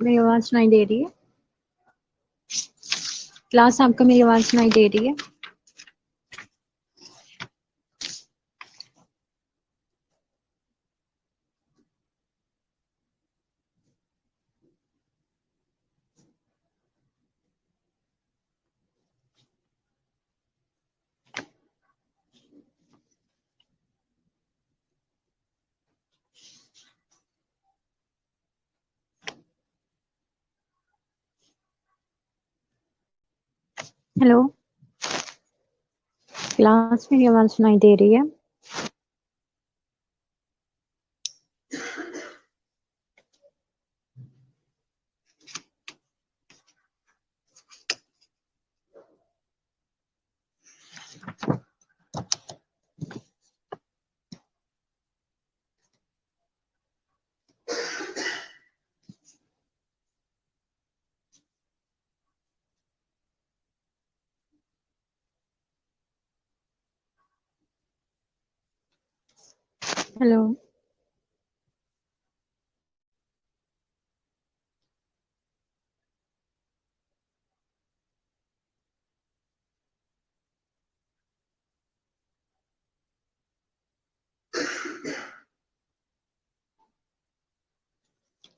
मेरी आवाज सुनाई दे रही है? क्लास आपको मेरी आवाज सुनाई दे रही है? हेलो, क्लास मेरी आवाज सुनाई दे रही है? हेलो,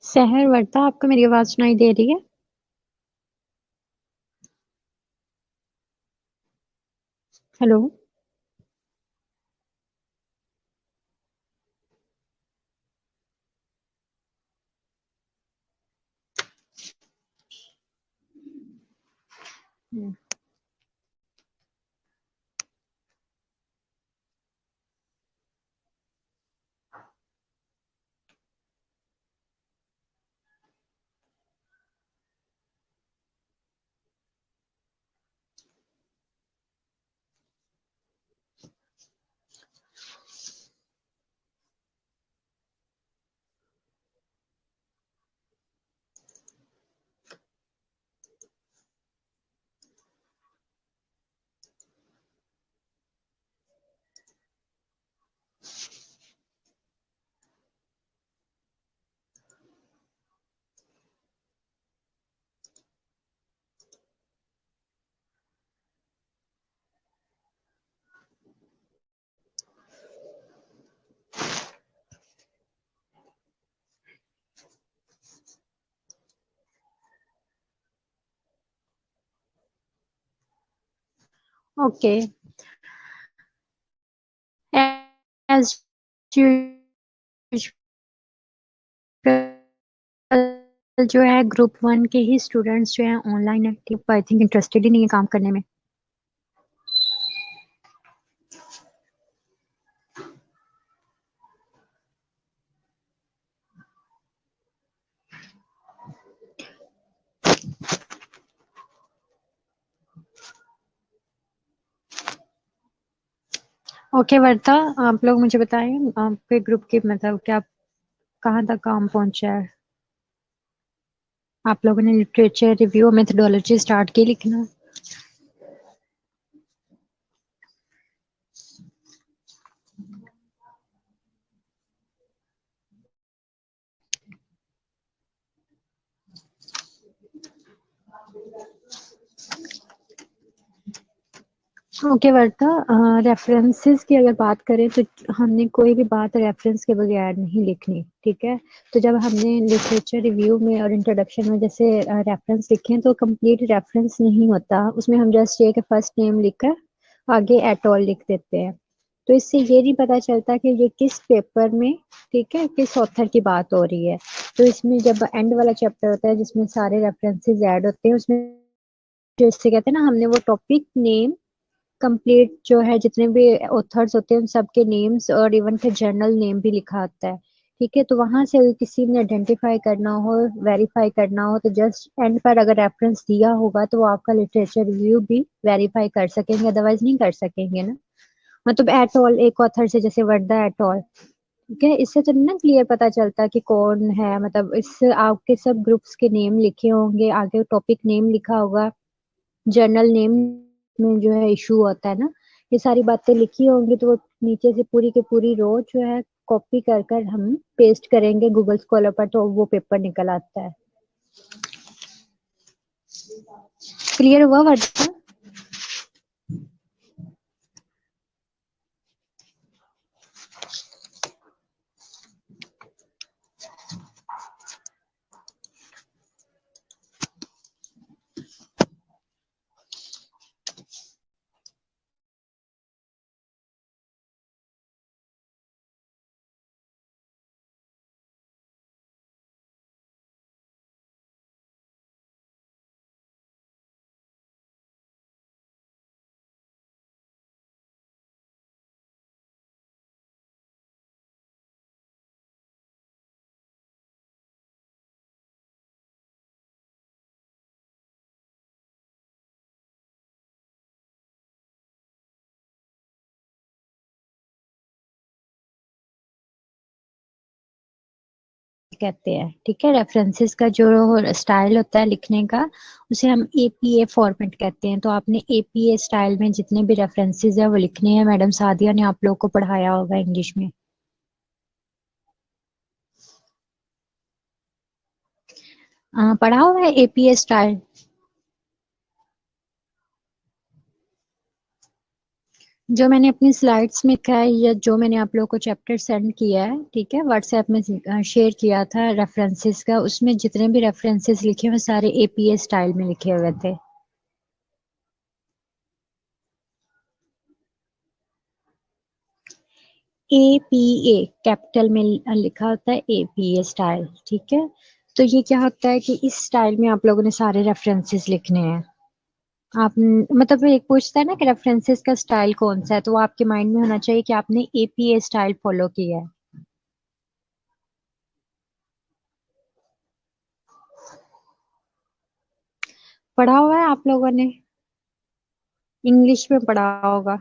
सहर वर्ता आपको मेरी आवाज सुनाई दे रही है? Hello, okay. एज जो है ग्रुप 1 के ही स्टूडेंट्स जो है online active I think interested ही नहीं है काम करने में। ओके वर्ता, आप लोग मुझे बताएं आपके ग्रुप के मतलब क्या कहाँ तक काम पहुंचा है? आप लोगों ने लिटरेचर रिव्यू मेथोडोलॉजी स्टार्ट की लिखना? ओके वर्ता, रेफरेंसेस की अगर बात करें तो हमने कोई भी बात रेफरेंस के बगैर नहीं लिखनी, ठीक है। तो जब हमने लिटरेचर रिव्यू में और इंट्रोडक्शन में जैसे रेफरेंस लिखे हैं तो कंप्लीट रेफरेंस नहीं होता, उसमें हम जस्ट ये कि फर्स्ट नेम लिखकर आगे एट ऑल लिख देते हैं। तो इससे ये नहीं पता चलता कि ये किस पेपर में, ठीक है, किस ऑथर की बात हो रही है। तो इसमें जब एंड वाला चैप्टर होता है जिसमें सारे रेफरेंसेस ऐड होते हैं, उसमें जैसे कहते हैं ना, हमने वो टॉपिक नेम कंप्लीट जो है, जितने भी ऑथर्स होते हैं उन सबके नेम्स और इवन के जर्नल नेम भी लिखा होता है, ठीक है। तो वहां से अगर किसी ने आइडेंटिफाई करना हो, वेरीफाई करना हो, तो जस्ट एंड पर अगर रेफरेंस दिया होगा तो वो आपका लिटरेचर रिव्यू भी वेरीफाई कर सकेंगे, अदरवाइज नहीं कर सकेंगे ना। मतलब एट ऑल एक ऑथर से, जैसे वर्दा एट ऑल, ठीक है, इससे तो ना क्लियर पता चलता कि कौन है, मतलब इससे आपके सब ग्रुप्स के नेम लिखे होंगे, आगे टॉपिक नेम लिखा होगा, जर्नल नेम में जो है इशू होता है ना, ये सारी बातें लिखी होंगी। तो वो नीचे से पूरी की पूरी रो जो है कॉपी कर कर हम पेस्ट करेंगे गूगल स्कॉलर पर, तो वो पेपर निकल आता है। क्लियर हुआ वर्षा? कहते हैं, ठीक है। रेफरेंसेस का जो स्टाइल होता है लिखने का, उसे हम एपीए फॉर्मेट कहते हैं। तो आपने एपीए स्टाइल में जितने भी रेफरेंसेस है वो लिखने हैं। मैडम सादिया ने आप लोग को पढ़ाया होगा इंग्लिश में। पढ़ा हुआ है एपीए स्टाइल? जो मैंने अपनी स्लाइड्स में लिखा है या जो मैंने आप लोगों को चैप्टर सेंड किया है, ठीक है, व्हाट्सएप में शेयर किया था रेफरेंसेस का, उसमें जितने भी रेफरेंसेस लिखे हुए सारे एपीए स्टाइल में लिखे हुए थे। एपीए कैपिटल में लिखा होता है, एपीए स्टाइल, ठीक है। तो ये क्या होता है कि इस स्टाइल में आप लोगों ने सारे रेफरेंसेस लिखने हैं। आप मतलब एक पूछता है ना कि रेफरेंसेस का स्टाइल कौन सा है, तो वो आपके माइंड में होना चाहिए कि आपने एपीए स्टाइल फॉलो किया है। पढ़ा हुआ है आप लोगों ने, इंग्लिश में पढ़ा होगा।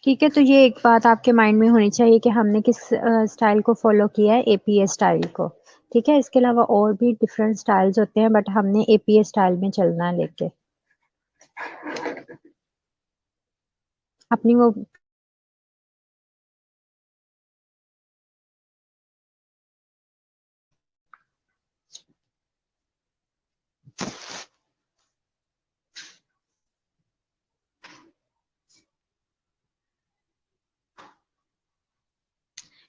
ठीक है, तो ये एक बात आपके माइंड में होनी चाहिए कि हमने किस स्टाइल को फॉलो किया है, एपीए स्टाइल को, ठीक है। इसके अलावा और भी डिफरेंट स्टाइल्स होते हैं, बट हमने एपीए स्टाइल में चलना है लेके अपनी वो।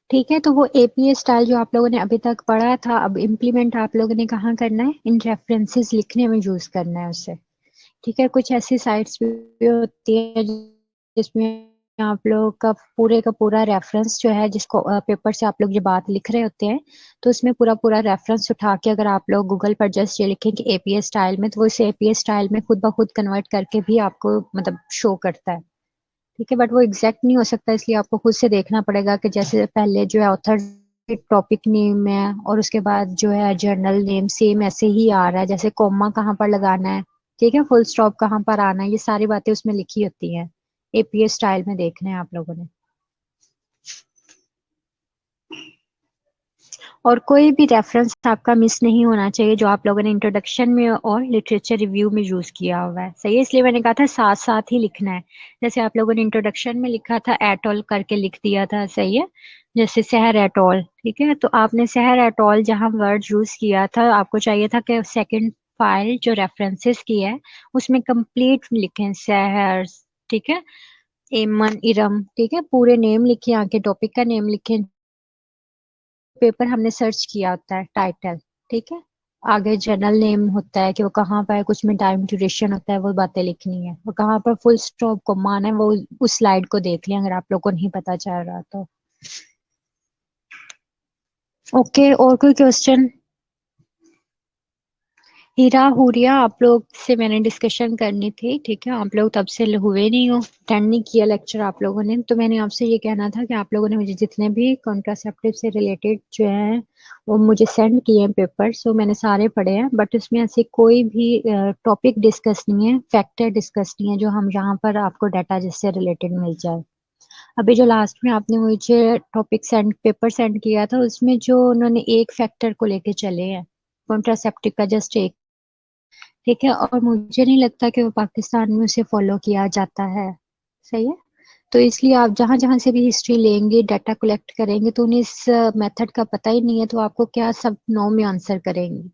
ठीक है, तो वो एपीए स्टाइल जो आप लोगों ने अभी तक पढ़ा था, अब इम्प्लीमेंट आप लोगों ने कहाँ करना है, इन रेफरेंसेस लिखने में यूज करना है उसे, ठीक है। कुछ ऐसी साइट्स भी होती है जिसमें आप लोग का पूरा रेफरेंस जो है, जिसको पेपर से आप लोग जो बात लिख रहे होते हैं, तो उसमें पूरा पूरा रेफरेंस उठा के अगर आप लोग गूगल पर जस्ट ये लिखें कि एपीए स्टाइल में, तो वो इसे एपीए स्टाइल में खुद ब खुद कन्वर्ट करके भी आपको मतलब शो करता है, ठीक है। बट वो एग्जैक्ट नहीं हो सकता, इसलिए आपको खुद से देखना पड़ेगा कि जैसे पहले जो है ऑथर टॉपिक नेम है और उसके बाद जो है जर्नल नेम सेम ऐसे ही आ रहा है, जैसे कॉमा कहाँ पर लगाना है, ठीक है, फुल स्टॉप कहाँ पर आना है, ये सारी बातें उसमें लिखी होती हैं। एपीए स्टाइल में देखना है आप लोगों ने। और कोई भी रेफरेंस आपका मिस नहीं होना चाहिए जो आप लोगों ने इंट्रोडक्शन में और लिटरेचर रिव्यू में यूज किया हुआ है। सही है, इसलिए मैंने कहा था साथ साथ ही लिखना है। जैसे आप लोगों ने इंट्रोडक्शन में लिखा था एटॉल करके लिख दिया था, सही है, जैसे शहर एटॉल, ठीक है, तो आपने शहर एटॉल जहां वर्ड यूज किया था, आपको चाहिए था कि सेकंड फाइल जो रेफरेंसेस की है उसमें कंप्लीट लिखें शहर, ठीक है, एमन इरम, ठीक है, पूरे नेम लिखे, आगे टॉपिक का नेम लिखें, पेपर हमने सर्च किया होता है टाइटल, ठीक है, आगे जर्नल नेम होता है कि वो कहाँ पर है, कुछ में टाइम ड्यूरेशन होता है, वो बातें लिखनी है, वो कहाँ पर फुल स्टॉप को मान है, वो उस स्लाइड को देख लें अगर आप लोग को नहीं पता चल रहा तो। ओके, और कोई क्वेश्चन? हीरा हुरिया आप लोग से मैंने डिस्कशन करनी थी, ठीक है, आप लोग तब से हुए नहीं हो, अटेंड नहीं किया लेक्चर आप लोगों ने, तो मैंने आपसे ये कहना था कि आप लोगों ने मुझे जितने भी कॉन्ट्रासेप्टिव से रिलेटेड जो हैं वो मुझे सेंड किए हैं पेपर, सो मैंने सारे पढ़े हैं, बट उसमें ऐसे कोई भी टॉपिक डिस्कस नहीं है, फैक्टर डिस्कस नहीं है जो हम यहाँ पर आपको डाटा जिससे रिलेटेड मिल जाए। अभी जो लास्ट में आपने मुझे टॉपिक सेंड पेपर सेंड किया था उसमें जो उन्होंने एक फैक्टर को लेके चले हैं, कॉन्ट्रासेप्टिव का जस्ट एक, ठीक है, और मुझे नहीं लगता कि वो पाकिस्तान में उसे फॉलो किया जाता है। सही है, तो इसलिए आप जहां जहां से भी हिस्ट्री लेंगे, डाटा कलेक्ट करेंगे, तो उन्हें इस मेथड का पता ही नहीं है, तो आपको क्या सब नो में आंसर करेंगे।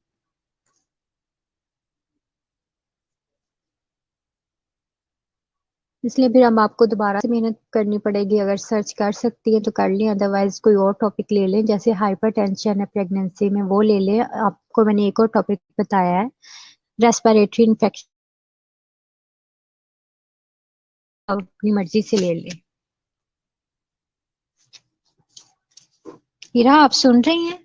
इसलिए फिर हम आपको दोबारा से मेहनत करनी पड़ेगी, अगर सर्च कर सकती है तो कर लें, अदरवाइज कोई और टॉपिक ले लें, जैसे हाइपरटेंशन है प्रेगनेंसी में, वो ले लें। आपको मैंने एक और टॉपिक बताया है, रेस्पिरेटरी इन्फेक्शन, अपनी मर्जी से ले लें। हीरा आप सुन रही हैं?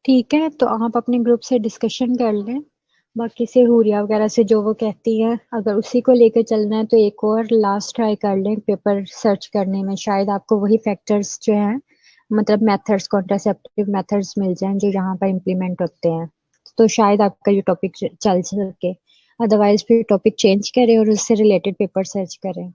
ठीक है, तो आप अपने ग्रुप से डिस्कशन कर लें, बाकी से हुरिया वगैरह से जो वो कहती है, अगर उसी को लेकर चलना है तो एक और लास्ट ट्राई कर लें पेपर सर्च करने में, शायद आपको वही फैक्टर्स जो हैं, मतलब मेथड्स, कॉन्ट्रासेप्टिव मेथड्स मिल जाएं जो यहाँ पर इम्प्लीमेंट होते हैं, तो शायद आपका ये टॉपिक चल सके, अदरवाइज फिर टॉपिक चेंज करें और उससे रिलेटेड पेपर सर्च करें।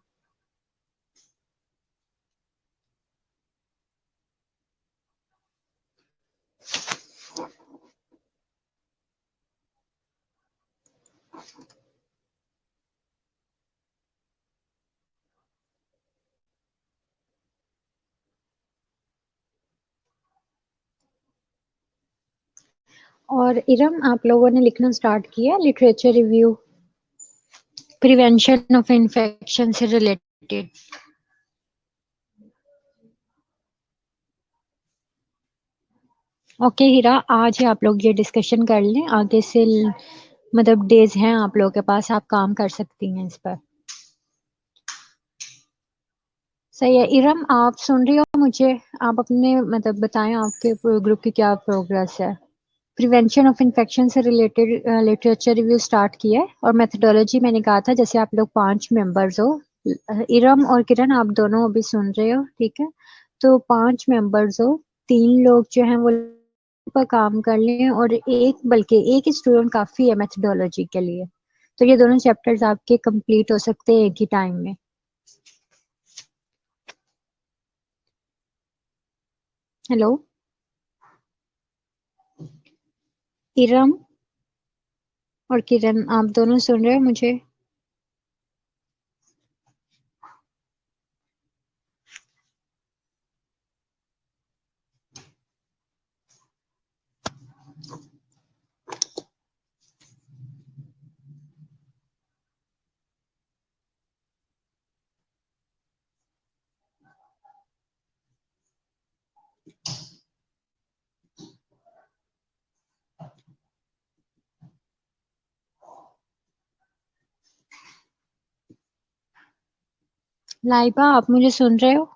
और इरम आप लोगों ने लिखना स्टार्ट किया literature review prevention of infection से रिलेटेड? ओके हीरा, आज ही आप लोग ये डिस्कशन कर लें, आगे से मतलब डेज हैं आप लोगों के पास, आप काम कर सकती हैं इस पर। सही है इरम, आप सुन रही हो मुझे? आप अपने मतलब बताएं आपके ग्रुप की क्या प्रोग्रेस है। प्रिवेंशन ऑफ इन्फेक्शन से रिलेटेड लिटरेचर रिव्यू स्टार्ट किया है, और मेथडोलॉजी मैंने कहा था जैसे आप लोग 5 मेंबर्स हो, इरम और किरण आप दोनों अभी सुन रहे हो, ठीक है, तो 5 मेंबर्स हो, 3 लोग जो हैं वो पर काम कर लें, और एक, बल्कि एक ही स्टूडेंट काफी है मेथडोलॉजी के लिए, तो ये दोनों चैप्टर्स आपके कंप्लीट हो सकते हैं एक ही टाइम में। हेलो इरम और किरण, आप दोनों सुन रहे हो मुझे? लाइबा आप मुझे सुन रहे हो?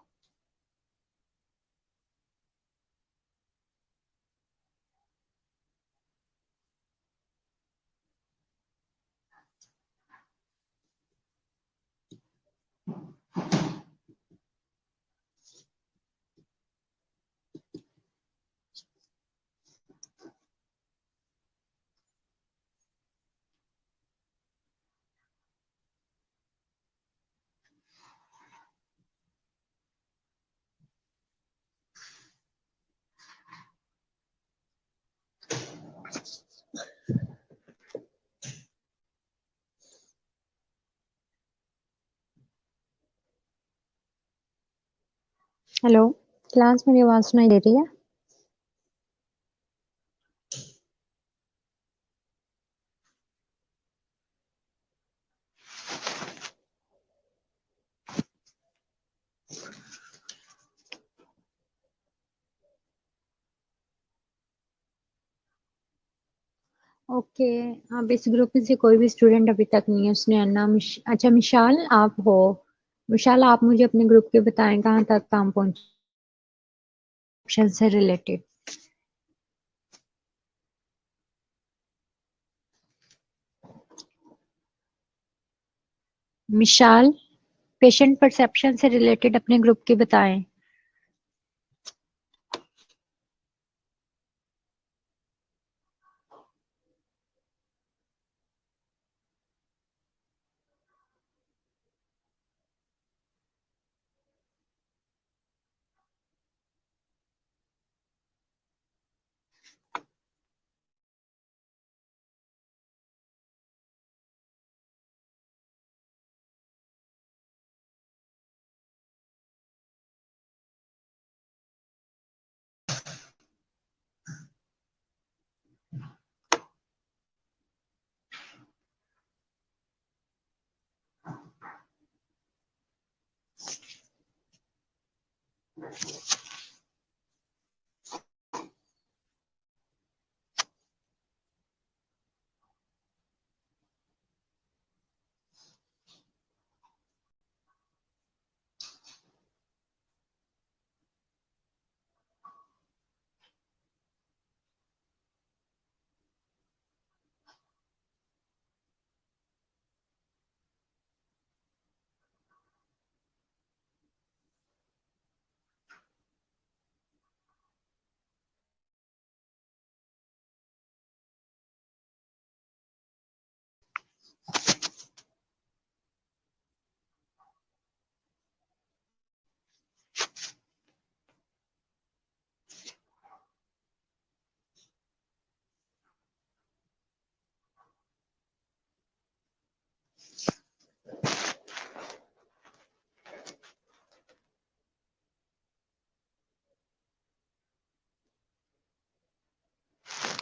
हेलो, क्लास मेरी आवाज़ सुनाई दे रही है? ओके। अब इस ग्रुप में से कोई भी स्टूडेंट अभी तक नहीं है, उसने नाम अच्छा मिशाल आप हो। विशाल, आप मुझे अपने ग्रुप के बताएं कहाँ तक काम पहुंचे ऑप्शन से रिलेटेड। मिशाल, पेशेंट परसेप्शन से रिलेटेड अपने ग्रुप के बताएं।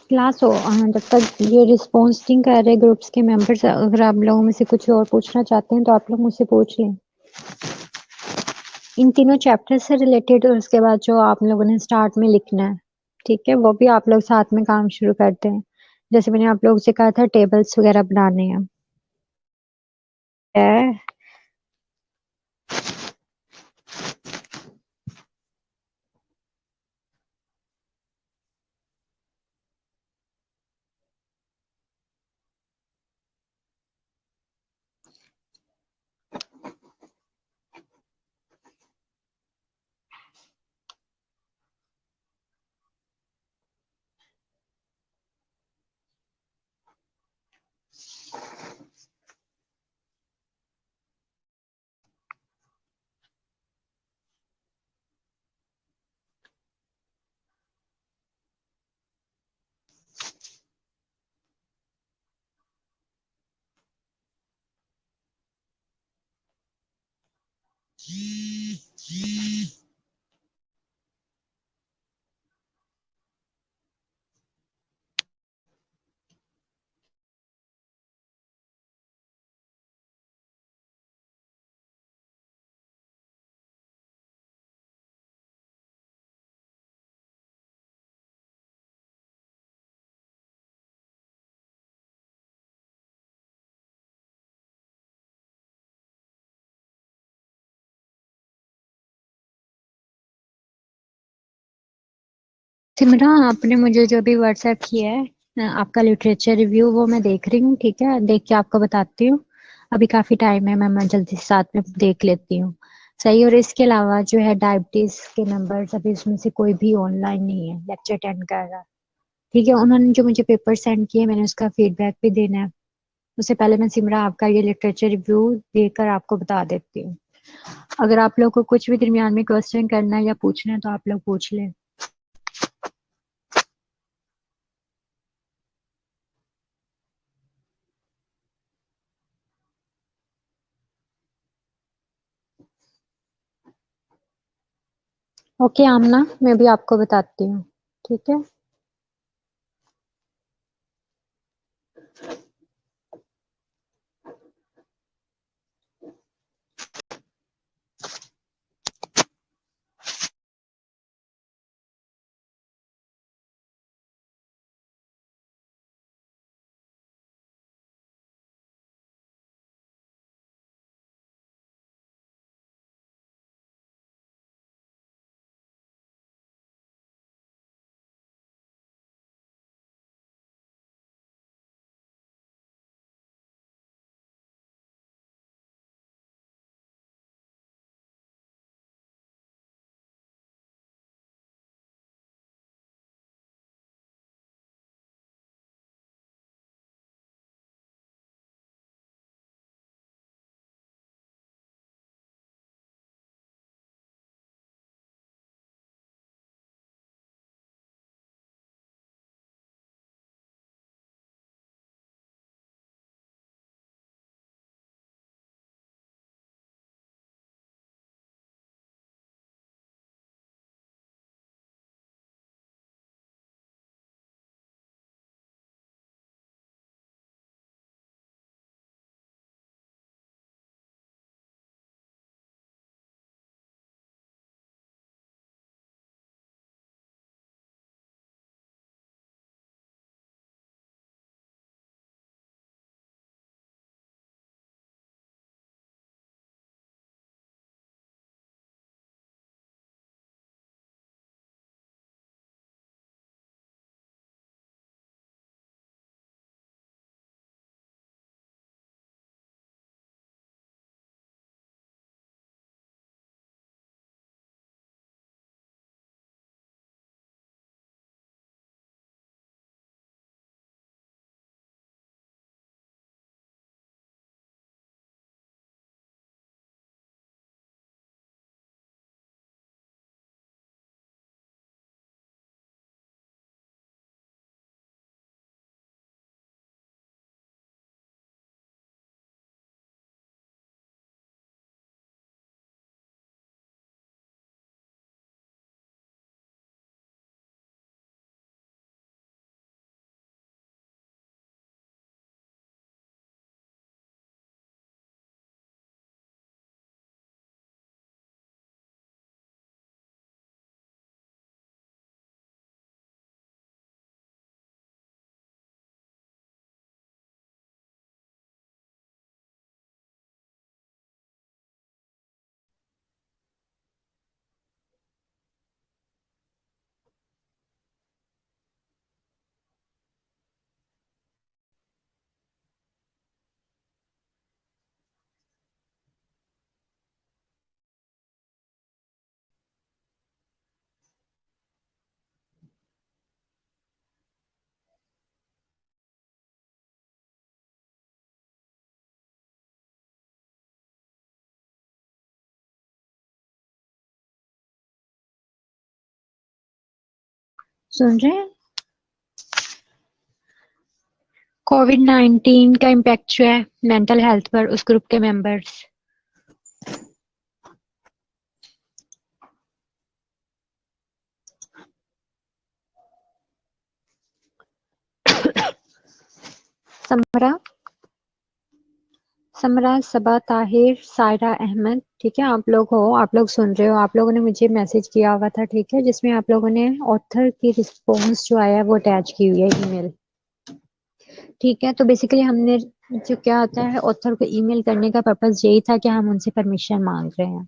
क्लास हो जब तक ये रिस्पॉन्स नहीं कर रहे ग्रुप्स के मेंबर्स, अगर आप लोगों में से कुछ और पूछना चाहते हैं तो आप लोग मुझसे पूछ लें इन तीनों चैप्टर से रिलेटेड, और उसके बाद जो आप लोगों ने स्टार्ट में लिखना है, ठीक है, वो भी आप लोग साथ में काम शुरू करते हैं। जैसे मैंने आप लोगों से कहा था टेबल्स वगैरह बनाने हैं। है। सिमरा, आपने मुझे जो भी व्हाट्सएप किया है आपका लिटरेचर रिव्यू, वो मैं देख रही हूँ, ठीक है, देख के आपको बताती हूँ। अभी काफी टाइम है, मैं जल्दी से साथ में देख लेती हूँ। सही। और इसके अलावा जो है डायबिटीज के मेंबर्स अभी उसमें से कोई भी ऑनलाइन नहीं है लेक्चर अटेंड कर रहा। ठीक है, उन्होंने जो मुझे पेपर सेंड किए मैंने उसका फीडबैक भी देना है। उससे पहले मैं सिमरा आपका ये लिटरेचर रिव्यू देकर आपको बता देती हूँ। अगर आप लोग को कुछ भी दरमियान में क्वेश्चन करना है या पूछना है तो आप लोग पूछ लें। ओके आमना, मैं भी आपको बताती हूँ। ठीक है। सुन रहे हैं? कोविड-19 का इम्पैक्ट जो है मेंटल हेल्थ पर उस ग्रुप के मेंबर्स। समरा, समरा, सबा, ताहिर, सायरा अहमद, ठीक है। आप लोग हो, आप लोग सुन रहे हो, आप लोगों ने मुझे मैसेज किया हुआ था, ठीक है, जिसमें आप लोगों ने ऑथर की रिस्पॉन्स जो आया है वो अटैच की हुई है ईमेल। ठीक है, तो बेसिकली हमने जो क्या होता है, ऑथर को ईमेल करने का पर्पस यही था कि हम उनसे परमिशन मांग रहे हैं।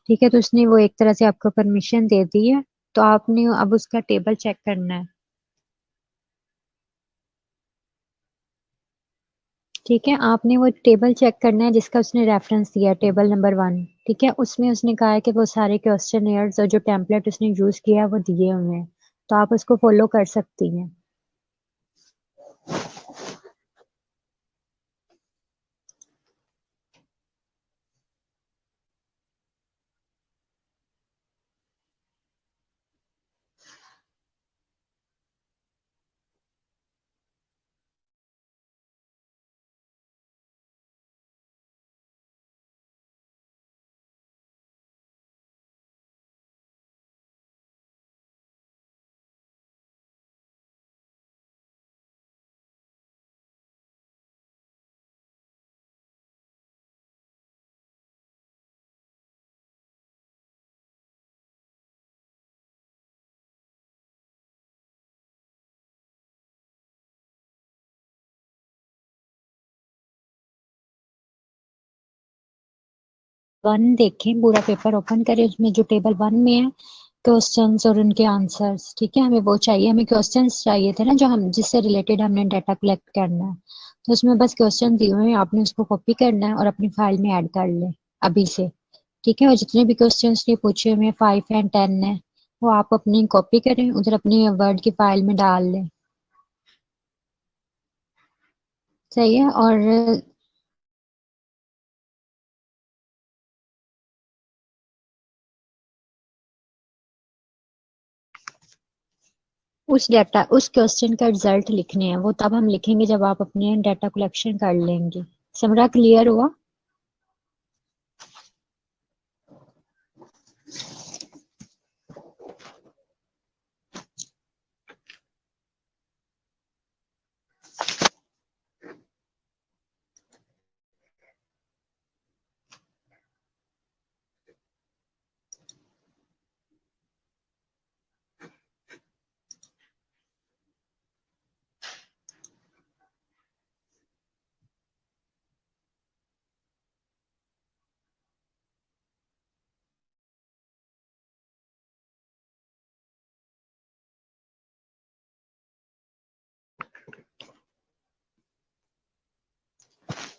ठीक है, तो उसने वो एक तरह से आपको परमिशन दे दी है, तो आपने अब उसका टेबल चेक करना है। ठीक है, आपने वो टेबल चेक करना है जिसका उसने रेफरेंस दिया है, टेबल नंबर 1। ठीक है, उसमें उसने कहा है कि वो सारे क्वेश्चन और जो टेम्पलेट उसने यूज किया है वो दिए हुए हैं, तो आप उसको फॉलो कर सकती हैं। वन देखें, पूरा पेपर ओपन करें, उसमें जो टेबल वन में है क्वेश्चंस और उनके आंसर्स, ठीक है, हमें वो चाहिए, हमें क्वेश्चंस चाहिए थे ना जो हम जिससे रिलेटेड हमने डाटा कलेक्ट करना है। तो उसमें बस क्वेश्चन दिए हुए हैं, आपने उसको कॉपी करना है और अपनी फाइल में ऐड कर लें अभी से। ठीक है, और जितने भी क्वेश्चंस ने पूछे हुए हैं 5 एंड 10 है, वो आप अपनी कॉपी करें, उधर अपनी वर्ड की फाइल में डाल लें। सही है। और उस क्वेश्चन का रिजल्ट लिखने हैं, वो तब हम लिखेंगे जब आप अपने डाटा कलेक्शन कर लेंगे। समरा क्लियर हुआ?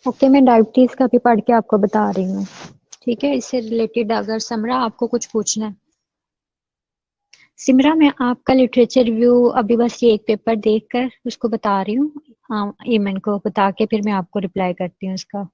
ओके, मैं डायबिटीज का भी पढ़ के आपको बता रही हूँ। ठीक है, इससे रिलेटेड अगर समरा आपको कुछ पूछना है। सिमरा, मैं आपका लिटरेचर रिव्यू अभी बस ये एक पेपर देखकर उसको बता रही हूँ। हाँ, ईमन को बता के फिर मैं आपको रिप्लाई करती हूँ उसका।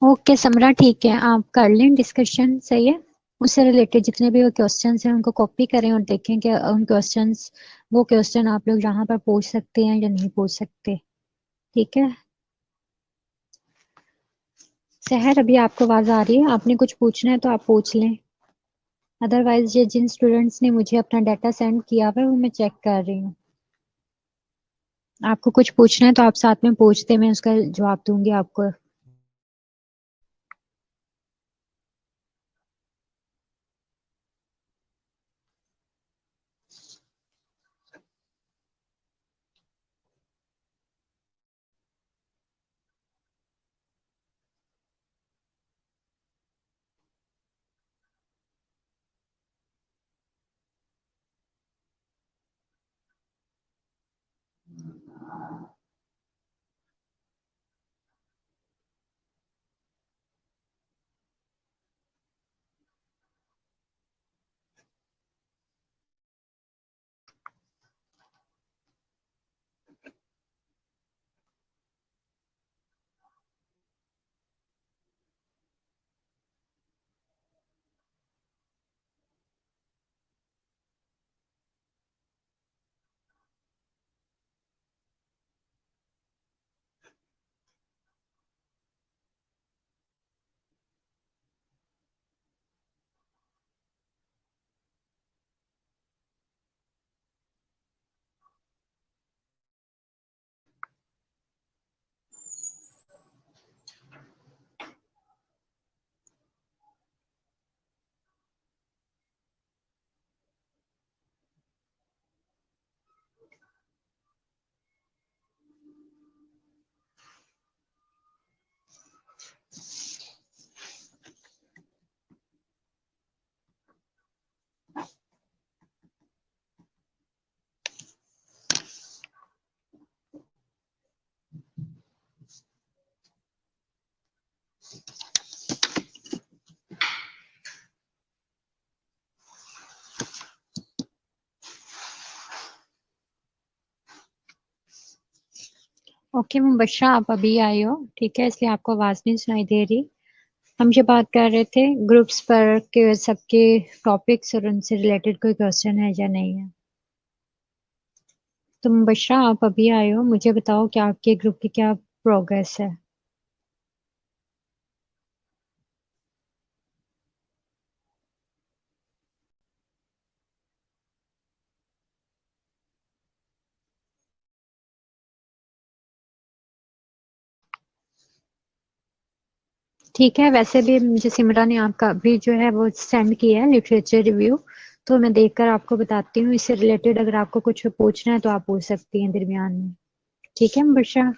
ओके समरा, ठीक है, आप कर लें डिस्कशन। सही है, उससे रिलेटेड जितने भी वो क्वेश्चंस हैं उनको कॉपी करें और देखें कि उन क्वेश्चंस, वो क्वेश्चन आप लोग यहाँ पर पूछ सकते हैं या नहीं पूछ सकते। ठीक है। सहर, अभी आपको आवाज आ रही है? आपने कुछ पूछना है तो आप पूछ लें, अदरवाइज ये जिन स्टूडेंट्स ने मुझे अपना डाटा सेंड किया हुआ है वो मैं चेक कर रही हूँ। आपको कुछ पूछना है तो आप साथ में पूछते, मैं उसका जवाब दूंगी आपको। ओके मुबशरा, आप अभी आए हो, ठीक है, इसलिए आपको आवाज़ नहीं सुनाई दे रही। हम जो बात कर रहे थे ग्रुप्स पर के सबके टॉपिक्स और उनसे रिलेटेड कोई क्वेश्चन है या नहीं है। तो मुबशरा, आप अभी आए हो, मुझे बताओ कि आपके ग्रुप की क्या प्रोग्रेस है। ठीक है, वैसे भी मुझे सिमरा ने आपका अभी जो है वो सेंड किया है लिटरेचर रिव्यू, तो मैं देखकर आपको बताती हूँ। इससे रिलेटेड अगर आपको कुछ पूछना है तो आप पूछ सकती हैं दरमियान में। ठीक है मुबशरा।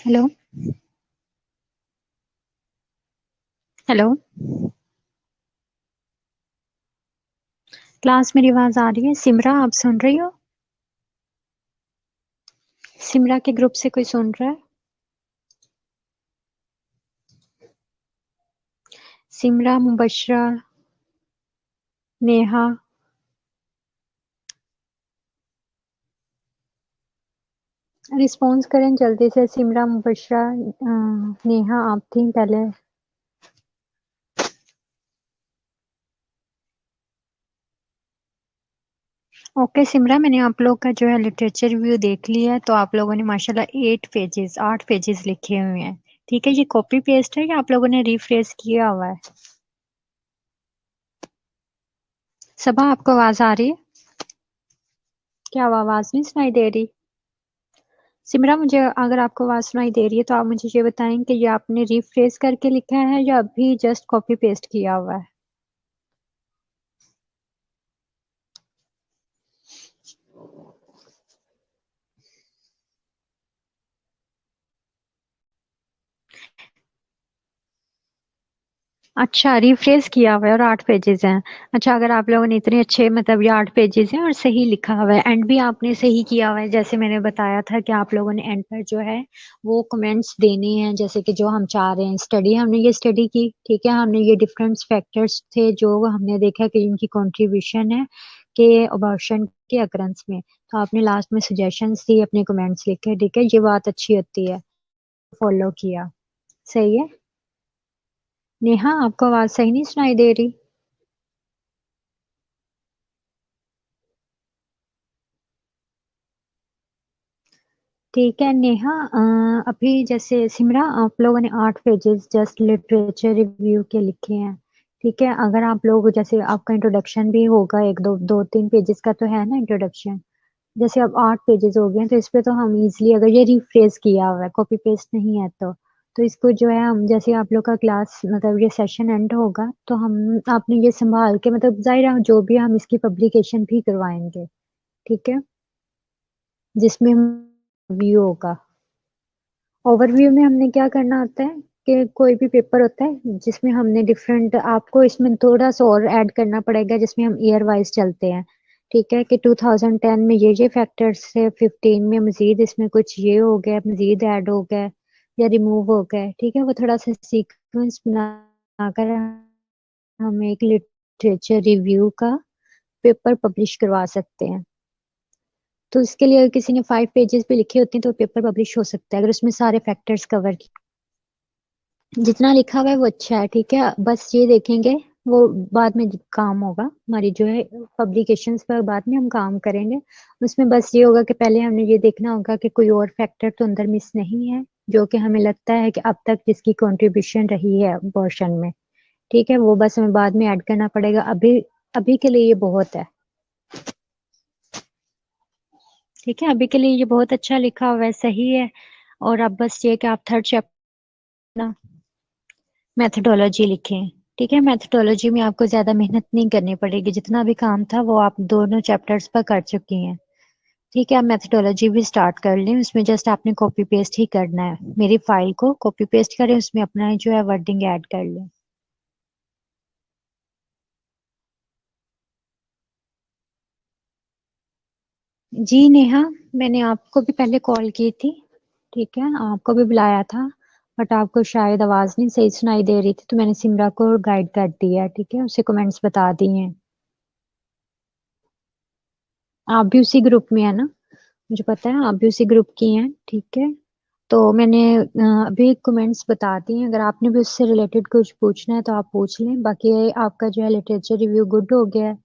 हेलो हेलो क्लास, मेरी आवाज आ रही है? सिमरा, आप सुन रही हो? सिमरा के ग्रुप से कोई सुन रहा है? सिमरा, मुबशरा, नेहा। रिस्पॉन्स करें जल्दी से। सिमरा, मुबशरा, नेहा, आप थी पहले। ओके सिमरा, मैंने आप लोग का जो है लिटरेचर रिव्यू देख लिया है। तो आप लोगों ने माशाल्लाह 8 पेजेस लिखे हुए हैं। ठीक है, ये कॉपी पेस्ट है या आप लोगों ने रिफ्रेश किया हुआ है? सबा, आपको आवाज आ रही है? क्या आवाज नहीं सुनाई दे रही? सिमरा, मुझे अगर आपको आवाज सुनाई दे रही है तो आप मुझे ये बताएं कि ये आपने रिफ्रेश करके लिखा है या अभी जस्ट कॉपी पेस्ट किया हुआ है? अच्छा, रिफ्रेश किया हुआ है और 8 पेजेस हैं। अच्छा, अगर आप लोगों ने इतने अच्छे, मतलब ये 8 पेजेस हैं और सही लिखा हुआ है, एंड भी आपने सही किया हुआ है, जैसे मैंने बताया था कि आप लोगों ने एंड पर जो है वो कमेंट्स देने हैं, जैसे कि जो हम चाह रहे हैं। स्टडी, हमने ये स्टडी की, ठीक है, हमने ये डिफरेंट फैक्टर्स थे जो हमने देखा कि इनकी कंट्रीब्यूशन है कि अबॉर्शन के अकरेंस में। तो आपने लास्ट में सजेशंस दी, अपने कमेंट्स लिखे, ठीक है, ये बात अच्छी होती है। फॉलो किया, सही है। नेहा, आपको आवाज सही नहीं सुनाई दे रही? ठीक है नेहा, अभी जैसे सिमरा, आप लोगों ने 8 पेजेस जस्ट लिटरेचर रिव्यू के लिखे हैं। ठीक है, अगर आप लोग, जैसे आपका इंट्रोडक्शन भी होगा, एक दो दो 3 पेजेस का तो है ना इंट्रोडक्शन। जैसे अब 8 पेजेस हो गए हैं तो इस पे तो हम इजिली, अगर ये रिफ्रेश किया हुआ है, कॉपी पेस्ट नहीं है, तो इसको जो है हम, जैसे आप लोग का क्लास, मतलब ये सेशन एंड होगा तो हम, आपने ये संभाल के, मतलब जाहिर है जो भी हम इसकी पब्लिकेशन भी करवाएंगे, ठीक है, जिसमें व्यू होगा। ओवरव्यू में हमने क्या करना होता है कि कोई भी पेपर होता है जिसमें हमने डिफरेंट, आपको इसमें थोड़ा सा और ऐड करना पड़ेगा, जिसमें हम ईयर वाइज चलते हैं। ठीक है, कि 2010 में ये फैक्टर्स है, 15 में मजीद इसमें कुछ ये हो गया, मजीद ऐड हो गया या रिमूव हो गया। ठीक है, वो थोड़ा सा सीक्वेंस बनाकर हम एक लिटरेचर रिव्यू का पेपर पब्लिश करवा सकते हैं। तो इसके लिए अगर किसी ने 5 पेजेस भी लिखे होते हैं तो पेपर पब्लिश हो सकता है, अगर उसमें सारे फैक्टर्स कवर, जितना लिखा हुआ है वो अच्छा है। ठीक है, बस ये देखेंगे, वो बाद में काम होगा हमारी जो है पब्लिकेशंस पर, बाद में हम काम करेंगे। उसमें बस ये होगा कि पहले हमने ये देखना होगा कि कोई और फैक्टर तो अंदर मिस नहीं है जो कि हमें लगता है कि अब तक जिसकी कंट्रीब्यूशन रही है पोर्शन में। ठीक है, वो बस हमें बाद में ऐड करना पड़ेगा। अभी अभी के लिए ये बहुत है। ठीक है, अभी के लिए ये बहुत अच्छा लिखा हुआ है, सही है। और अब बस ये कि आप थर्ड चैप्टर ना मेथोडोलॉजी लिखें। ठीक है, मेथोडोलॉजी में आपको ज्यादा मेहनत नहीं करनी पड़ेगी, जितना भी काम था वो आप दोनों चैप्टर्स पर कर चुकी हैं। ठीक है, आप मेथोडोलॉजी भी स्टार्ट कर लें, उसमें जस्ट आपने कॉपी पेस्ट ही करना है, मेरी फाइल को कॉपी पेस्ट करें, उसमें अपना जो है वर्डिंग ऐड कर लें। जी नेहा, मैंने आपको भी पहले कॉल की थी, ठीक है, आपको भी बुलाया था, बट आपको शायद आवाज नहीं सही सुनाई दे रही थी, तो मैंने सिमरा को गाइड कर दिया, ठीक है, उसे कमेंट्स बता दिए हैं। आप भी उसी ग्रुप में है ना? मुझे पता है आप भी उसी ग्रुप की हैं, ठीक है। तो मैंने अभी कमेंट्स बता दिए हैं, अगर आपने भी उससे रिलेटेड कुछ पूछना है तो आप पूछ लें। बाकी आपका जो है लिटरेचर रिव्यू गुड हो गया है।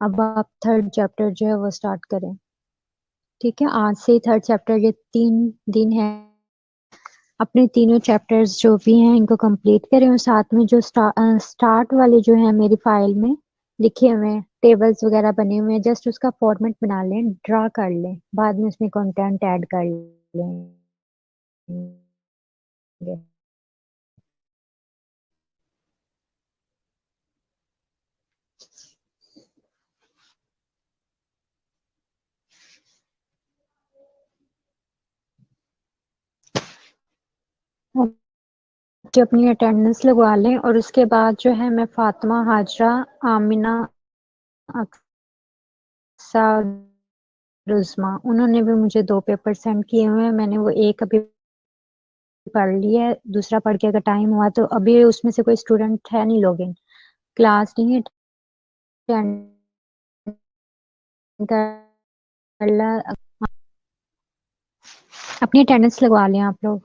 अब आप थर्ड चैप्टर जो है वो स्टार्ट करें। ठीक है, आज से थर्ड चैप्टर, ये 3 दिन है, अपने तीनों चैप्टर्स जो भी हैं इनको कंप्लीट करें, और साथ में जो स्टार्ट वाले जो है मेरी फाइल में लिखे हुए हैं, टेबल्स वगैरह बने हुए हैं, जस्ट उसका फॉर्मेट बना लें, ड्रा कर लें, बाद में उसमें कंटेंट ऐड कर लेंगे। बच्चे अपनी अटेंडेंस लगवा लें और उसके बाद जो है मैं फातिमा, हाजरा, आमिना, अक्सा, रुज़मा उन्होंने भी मुझे 2 पेपर सेंड किए हुए हैं। मैंने वो एक अभी पढ़ लिया है, दूसरा पढ़ के अगर टाइम हुआ तो अभी उसमें से कोई स्टूडेंट है नहीं लॉगिन, क्लास नहीं अटेंड कर अपनी अटेंडेंस लगवा लें आप लोग।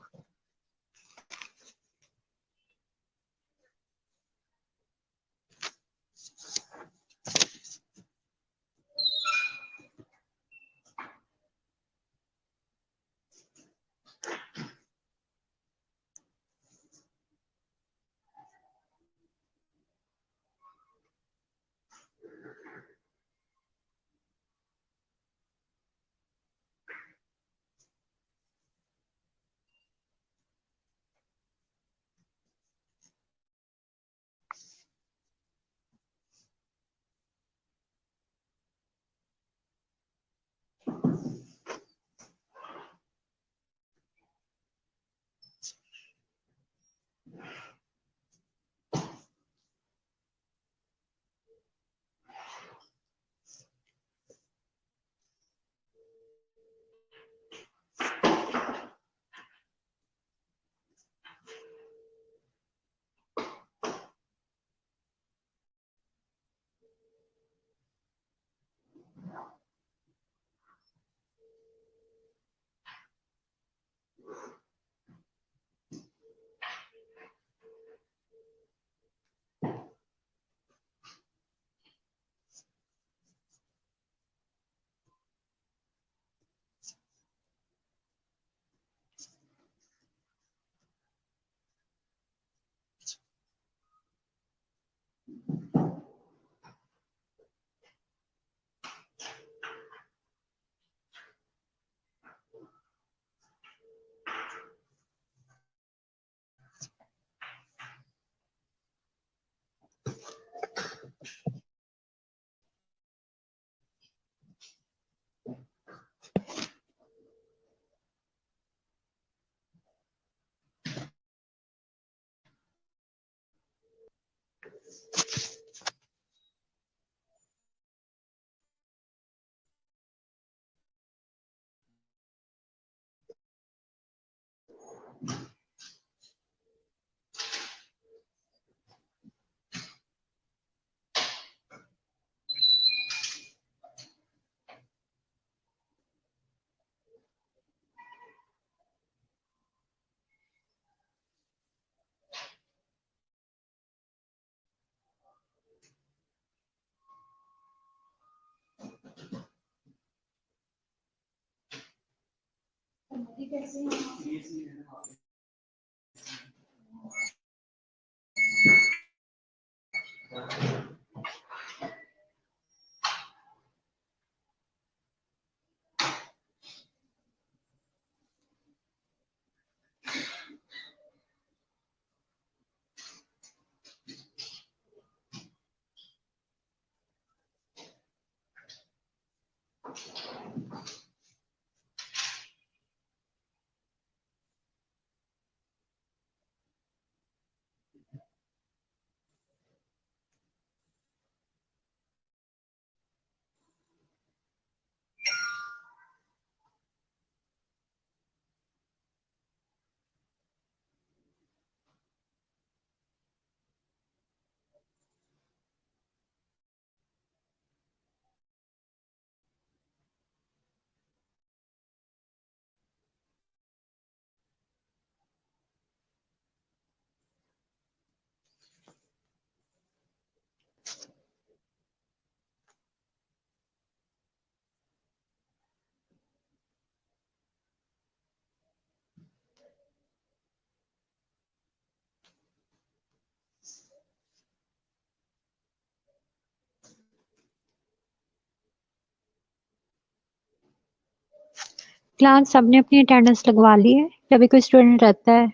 क्लास सबने अपनी अटेंडेंस लगवा ली है या अभी कोई स्टूडेंट रहता है?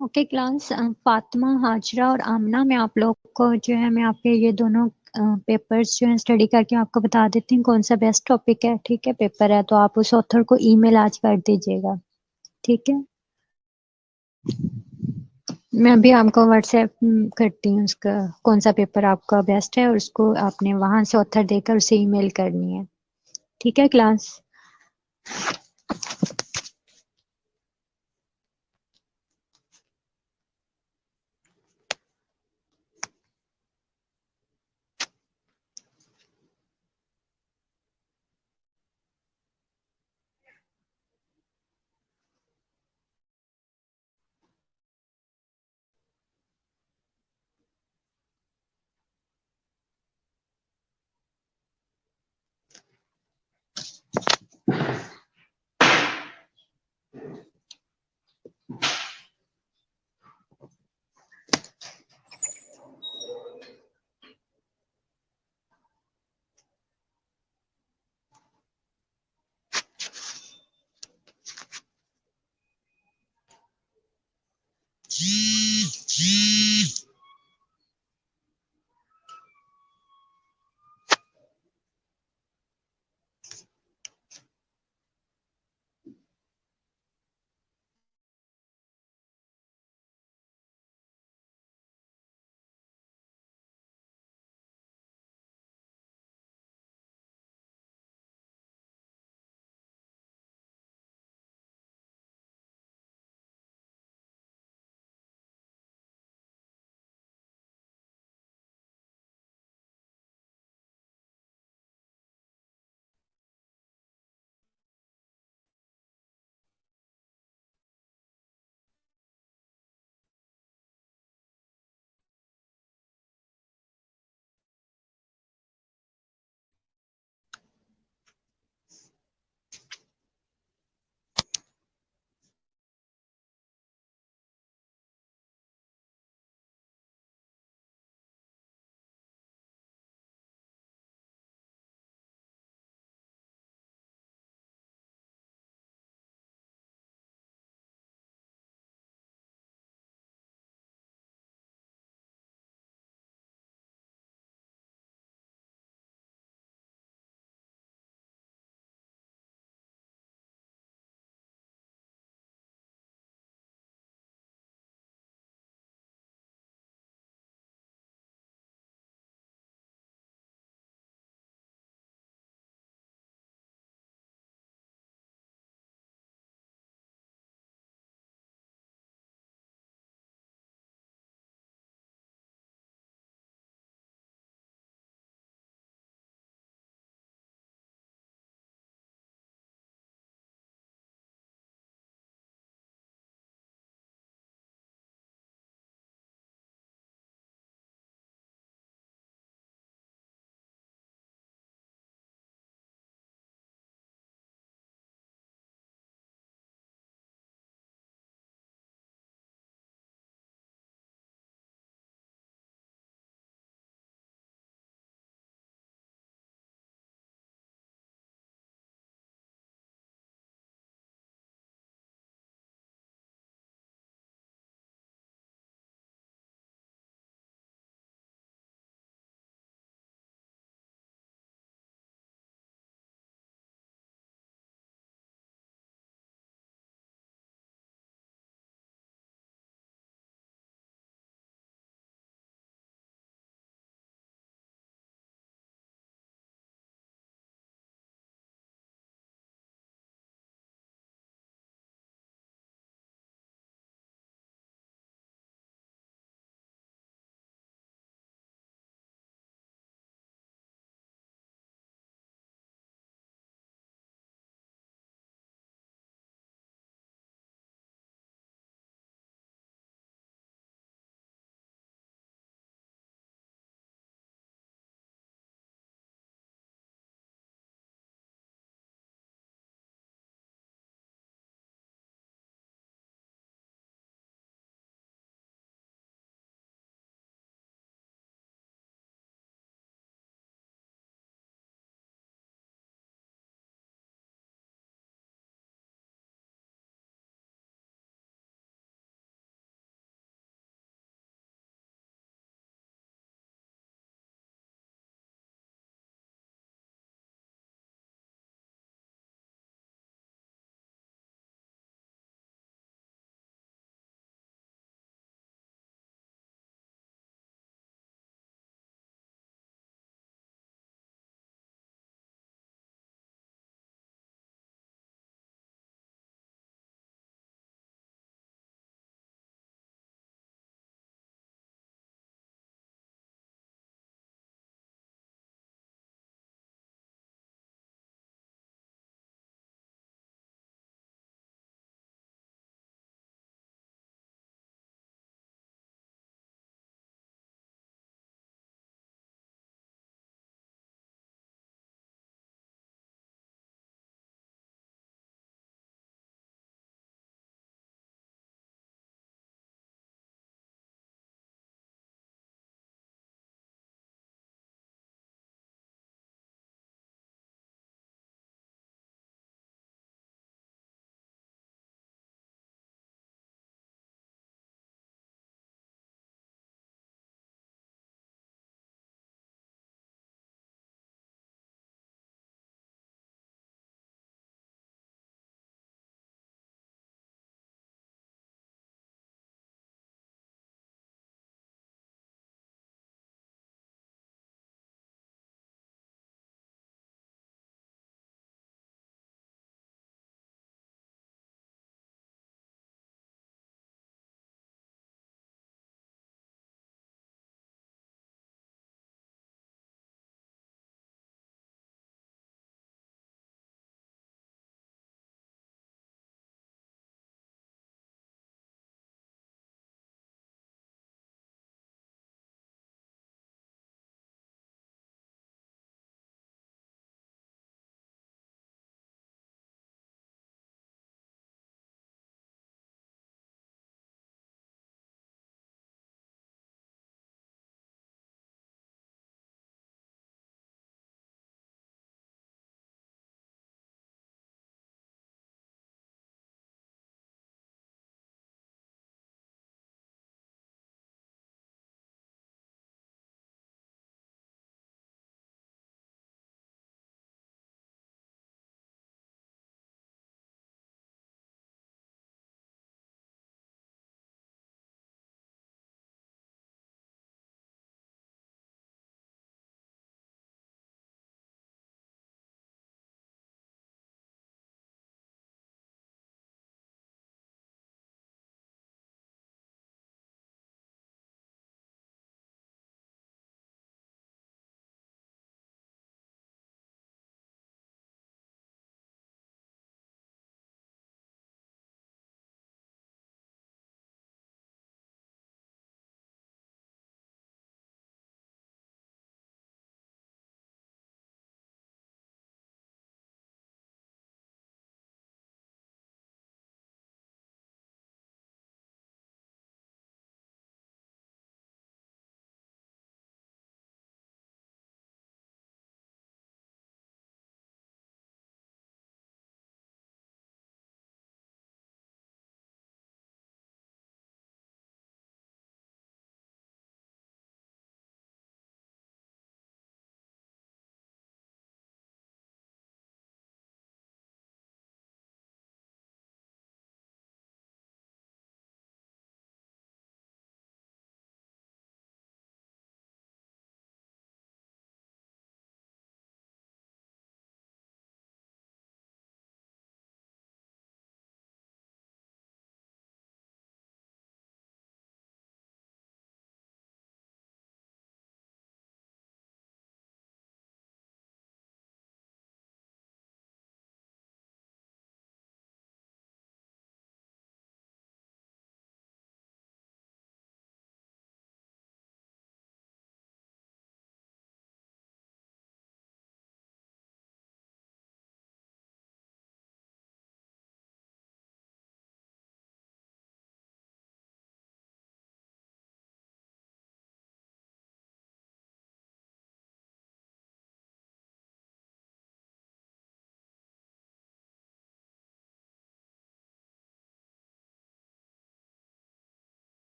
ओके क्लास, फातिमा, हाजरा और आमना, मैं आप लोग को जो है मैं आपके ये दोनों पेपर्स जो है स्टडी करके आपको बता देती हूँ कौन सा बेस्ट टॉपिक है। ठीक है, पेपर है तो आप उस ऑथर को ईमेल आज कर दीजिएगा। ठीक है, मैं अभी आपको व्हाट्सएप करती हूँ उसका कौन सा पेपर आपका बेस्ट है, और उसको आपने वहां से ऑथर देकर उसे ईमेल करनी है। ठीक है क्लास।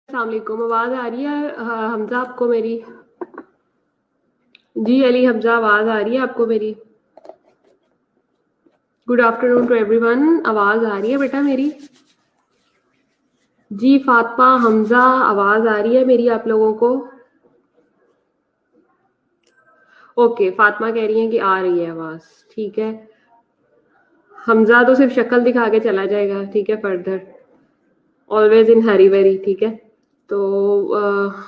अस्सलाम वालेकुम, आवाज़ आ रही है हमजा आपको मेरी? जी अली हमजा, आवाज़ आ रही है आपको मेरी? गुड आफ्टरनून टू एवरीवन, आवाज़ आ रही है बेटा मेरी? जी फातिमा, हमजा, आवाज़ आ रही है मेरी आप लोगों को? ओके, फातिमा कह रही है कि आ रही है आवाज़, ठीक है। हमजा तो सिर्फ शक्ल दिखा के चला जाएगा, ठीक है, further always in Hari very, ठीक है। तो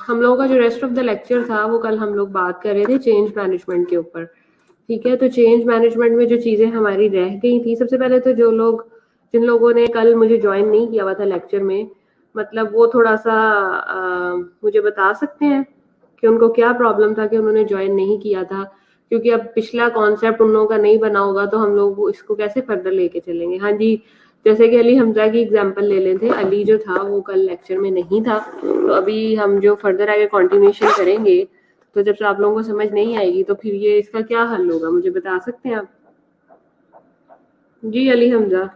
हम लोगों का जो रेस्ट ऑफ द लेक्चर था वो कल हम लोग बात कर रहे थे चेंज मैनेजमेंट के ऊपर, ठीक है। तो चेंज मैनेजमेंट में जो चीज़ें हमारी रह गई थी, सबसे पहले तो जिन लोगों ने कल मुझे ज्वाइन नहीं किया हुआ था लेक्चर में, मतलब वो थोड़ा सा मुझे बता सकते हैं कि उनको क्या प्रॉब्लम था कि उन्होंने ज्वाइन नहीं किया था, क्योंकि अब पिछला कॉन्सेप्ट उन लोगों का नहीं बना होगा तो हम लोग इसको कैसे फर्दर लेके चलेंगे। हाँ जी, जैसे कि अली हमजा की एग्जांपल ले लेते हैं, अली जो था वो कल लेक्चर में नहीं था, तो अभी हम जो फर्दर आगे कंटिन्यूएशन करेंगे, तो जब से आप लोगों को समझ नहीं आएगी तो फिर ये इसका क्या हल होगा, मुझे बता सकते हैं आप? जी अली हमजा,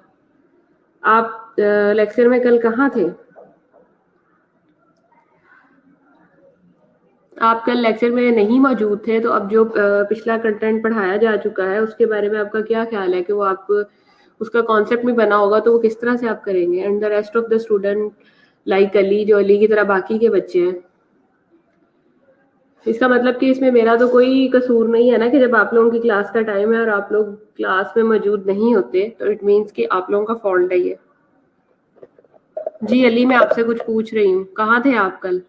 आप लेक्चर में कल कहाँ थे? आप कल लेक्चर में नहीं मौजूद थे, तो अब जो पिछला कंटेंट पढ़ाया जा चुका है उसके बारे में आपका क्या ख्याल है कि वो आप उसका कॉन्सेप्ट भी बना होगा तो वो किस तरह से आप करेंगे? And the rest of the student like Ali, जो अली की तरह बाकी के बच्चे हैं, इसका मतलब कि इसमें मेरा तो कोई कसूर नहीं है ना, कि जब आप लोगों की क्लास का टाइम है और आप लोग क्लास में मौजूद नहीं होते तो इट मीन्स कि आप लोगों का फॉल्ट है ये। जी अली, मैं आपसे कुछ पूछ रही हूँ, कहाँ थे आप कल?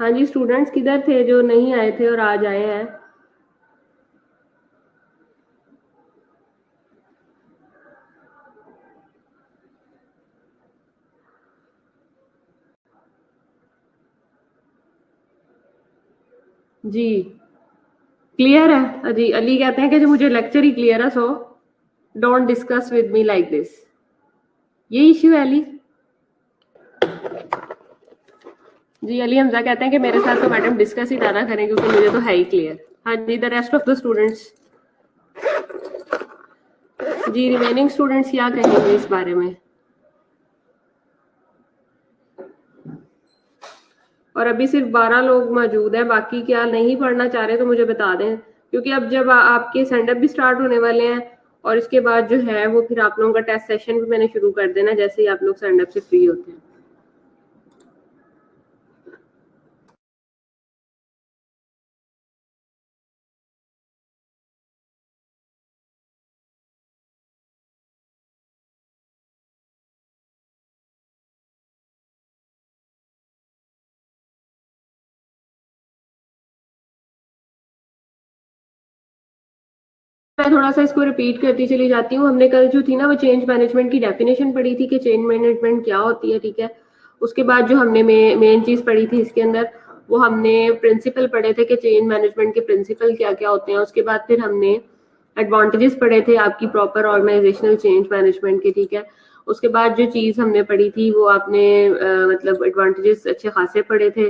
हाँ जी, स्टूडेंट्स किधर थे जो नहीं आए थे और आज आए हैं? जी क्लियर है जी। अली कहते हैं कि जो मुझे लेक्चर ही क्लियर है, so don't discuss with me like this. ये इश्यू है अली? जी अली हमजा कहते हैं कि मेरे साथ तो मैडम डिस्कस ही ज़्यादा करें क्योंकि मुझे तो है ही क्लियर। हाँ जी, the rest of the students, जी रिमेनिंग स्टूडेंट्स क्या कहेंगे इस बारे में? और अभी सिर्फ 12 लोग मौजूद हैं, बाकी क्या नहीं पढ़ना चाह रहे तो मुझे बता दें, क्योंकि अब जब आपके सेंड अप भी स्टार्ट होने वाले हैं और इसके बाद जो है वो फिर आप लोगों का टेस्ट सेशन भी मैंने शुरू कर देना जैसे ही आप लोग सेंड अप से फ्री होते हैं। मैं थोड़ा सा इसको रिपीट करती चली जाती हूँ। हमने कल जो थी ना वो चेंज मैनेजमेंट की डेफिनेशन पढ़ी थी कि चेंज मैनेजमेंट क्या होती है, ठीक है। उसके बाद जो हमने मेन चीज पढ़ी थी इसके अंदर, वो हमने प्रिंसिपल पढ़े थे कि चेंज मैनेजमेंट के प्रिंसिपल क्या क्या होते हैं। उसके बाद फिर हमने एडवांटेजेस पढ़े थे आपकी प्रॉपर ऑर्गेनाइजेशनल चेंज मैनेजमेंट के, ठीक है। उसके बाद जो चीज़ हमने पढ़ी थी वो आपने मतलब एडवांटेजेस अच्छे खासे पढ़े थे।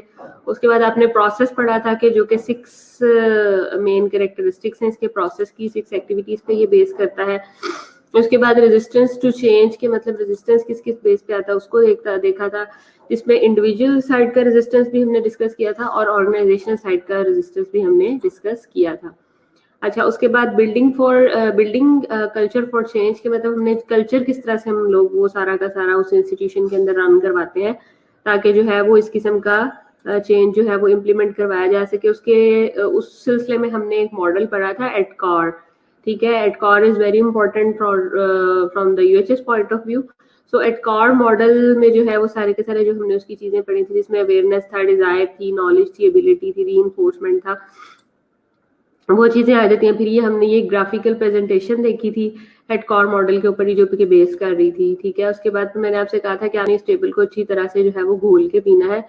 उसके बाद आपने प्रोसेस पढ़ा था कि जो कि 6 मेन कैरेक्टरिस्टिक्स हैं इसके प्रोसेस की, 6 एक्टिविटीज पे ये बेस करता है। उसके बाद रेजिस्टेंस टू चेंज के मतलब रेजिस्टेंस किस किस बेस पे आता है उसको देखा था, जिसमें इंडिविजुअल साइड का रेजिस्टेंस भी हमने डिस्कस किया था और ऑर्गेनाइजेशनल साइड का रेजिस्टेंस भी हमने डिस्कस किया था। अच्छा, उसके बाद बिल्डिंग कल्चर फॉर चेंज के मतलब हमने कल्चर किस तरह से हम लोग वो सारा का सारा उस इंस्टीट्यूशन के अंदर रन करवाते हैं ताकि जो है वो इस किस्म का चेंज जो है वो इम्प्लीमेंट करवाया जा सके। उस सिलसिले में हमने एक मॉडल पढ़ा था एडकॉर, ठीक है। ADKAR is very important from the UHS point of view. So ADKAR model में जो है वो सारे के सारे जो हमने उसकी चीजें पढ़ी थी, जिसमें अवेयरनेस था, डिजायर थी, नॉलेज थी, एबिलिटी थी, रीइंफोर्समेंट था, वो चीजें आ जाती हैं। फिर ये हमने ये ग्राफिकल प्रेजेंटेशन देखी थी हेडकॉर मॉडल के ऊपर ही जो कि बेस कर रही थी, ठीक है। उसके बाद मैंने आपसे कहा था कि आपने इस टेबल को अच्छी तरह से जो है वो घोल के पीना है,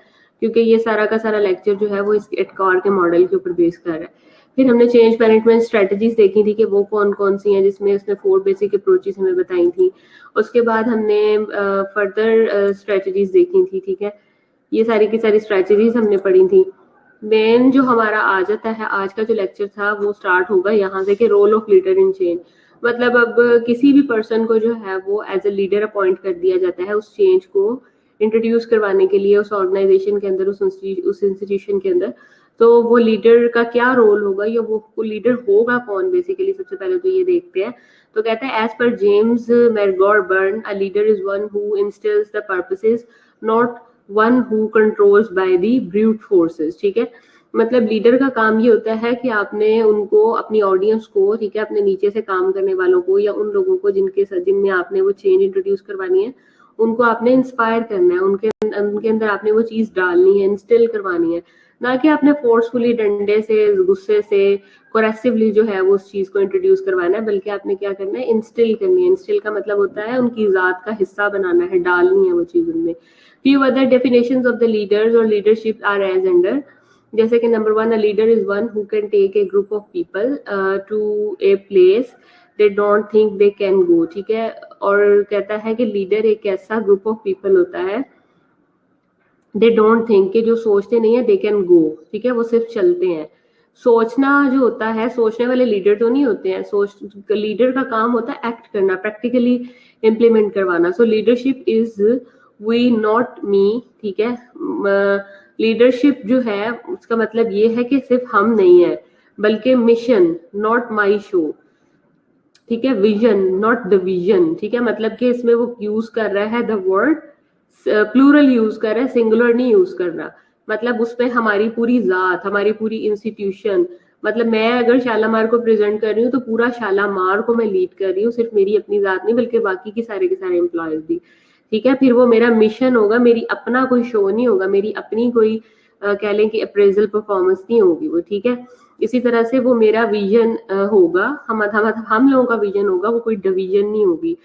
क्योंकि ये सारा का सारा लेक्चर जो है वो इस हेडकॉर के मॉडल के ऊपर बेस कर रहा है। फिर हमने चेंज मैनेजमेंट स्ट्रेटजीज देखी थी कि वो कौन कौन सी हैं, जिसमें उसने 4 बेसिक अप्रोचेस हमें बताई थी। उसके बाद हमने फर्दर स्ट्रेटजीज देखी थी, ठीक है। ये सारी की सारी स्ट्रेटजीज हमने पढ़ी थी। मेन जो हमारा आ जाता है आज का जो लेक्चर था वो स्टार्ट होगा यहाँ से कि role of leader in change. मतलब अब किसी भी पर्सन को जो है वो एज अ लीडर अपॉइंट कर दिया जाता है उस चेंज को इंट्रोड्यूस करवाने के लिए उस ऑर्गेनाइजेशन के अंदर, उस इंस्टीट्यूशन के अंदर। तो वो लीडर का क्या रोल होगा या वो लीडर होगा कौन, बेसिकली सबसे पहले तो ये देखते हैं। तो कहता है as per James MacGregor Burns, a leader is one who instills the purposes, not one who controls by the brute forces. ठीक है, मतलब लीडर का काम ये होता है कि आपने उनको, अपनी ऑडियंस को, ठीक है, अपने नीचे से काम करने वालों को या उन लोगों को जिनमें आपने वो चेंज इंट्रोड्यूस करवानी है, उनको आपने इंस्पायर करना है, उनके अंदर आपने वो चीज डालनी है, इंस्टिल करवानी है, ना कि आपने फोर्सफुली डंडे से, गुस्से से, कोरेसिवली जो है वो उस चीज को इंट्रोड्यूस करवाना है, बल्कि आपने क्या करना है, इंस्टिल करनी है। इंस्टिल का मतलब होता है उनकी जात का हिस्सा बनाना है, डालनी है वो चीज उनमें। few other definitions of the leaders or leadership are as under, जैसे कि number 1, a leader is one who can take a group of people to a place they don't think they can go। ठीक है, और कहता है कि leader एक ऐसा ग्रुप ऑफ पीपल होता है, दे डोंट थिंक, के जो सोचते नहीं है, दे कैन गो। ठीक है, वो सिर्फ चलते हैं। सोचना जो होता है, सोचने वाले लीडर तो नहीं होते हैं, लीडर का काम होता है एक्ट करना, प्रैक्टिकली इम्प्लीमेंट करवाना। So leadership is we not me. ठीक है, लीडरशिप जो है उसका मतलब ये है कि सिर्फ हम नहीं है, बल्कि मिशन नॉट माई शो। ठीक है, विजन नॉट द विजन। ठीक है, मतलब कि इसमें वो यूज कर रहा है द वर्ड प्लूरल यूज कर रहा है, सिंगुलर नहीं यूज कर रहा। मतलब उसमें हमारी पूरी जात, हमारी पूरी इंस्टीट्यूशन, मतलब मैं अगर शालामार को प्रेजेंट कर रही हूँ तो पूरा शालामार को मैं लीड कर रही हूँ, सिर्फ मेरी अपनी जात नहीं बल्कि बाकी के सारे एम्प्लॉयज भी। ठीक है, फिर वो मेरा मिशन होगा, मेरी अपना कोई शो नहीं होगा, मेरी अपनी कोई कह लें कि अप्रेजल परफॉर्मेंस नहीं होगी वो। ठीक है, इसी तरह से वो मेरा विजन होगा, हम लोगों का विजन होगा, वो कोई डिवीजन नहीं होगी।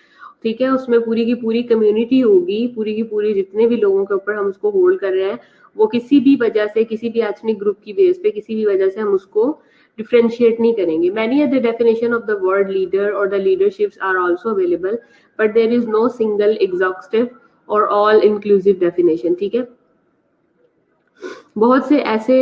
ठीक है, उसमें पूरी की पूरी कम्युनिटी होगी, पूरी की पूरी जितने भी लोगों के ऊपर हम उसको होल्ड कर रहे हैं, वो किसी भी वजह से, किसी भी एथनिक ग्रुप की बेस पे, किसी भी वजह से हम उसको डिफरेंशिएट नहीं करेंगे। Many other definition of the word leader और the leaderships are also available, but there is no single exhaustive और ऑल इंक्लूसिव डेफिनेशन। ठीक है, बहुत से ऐसे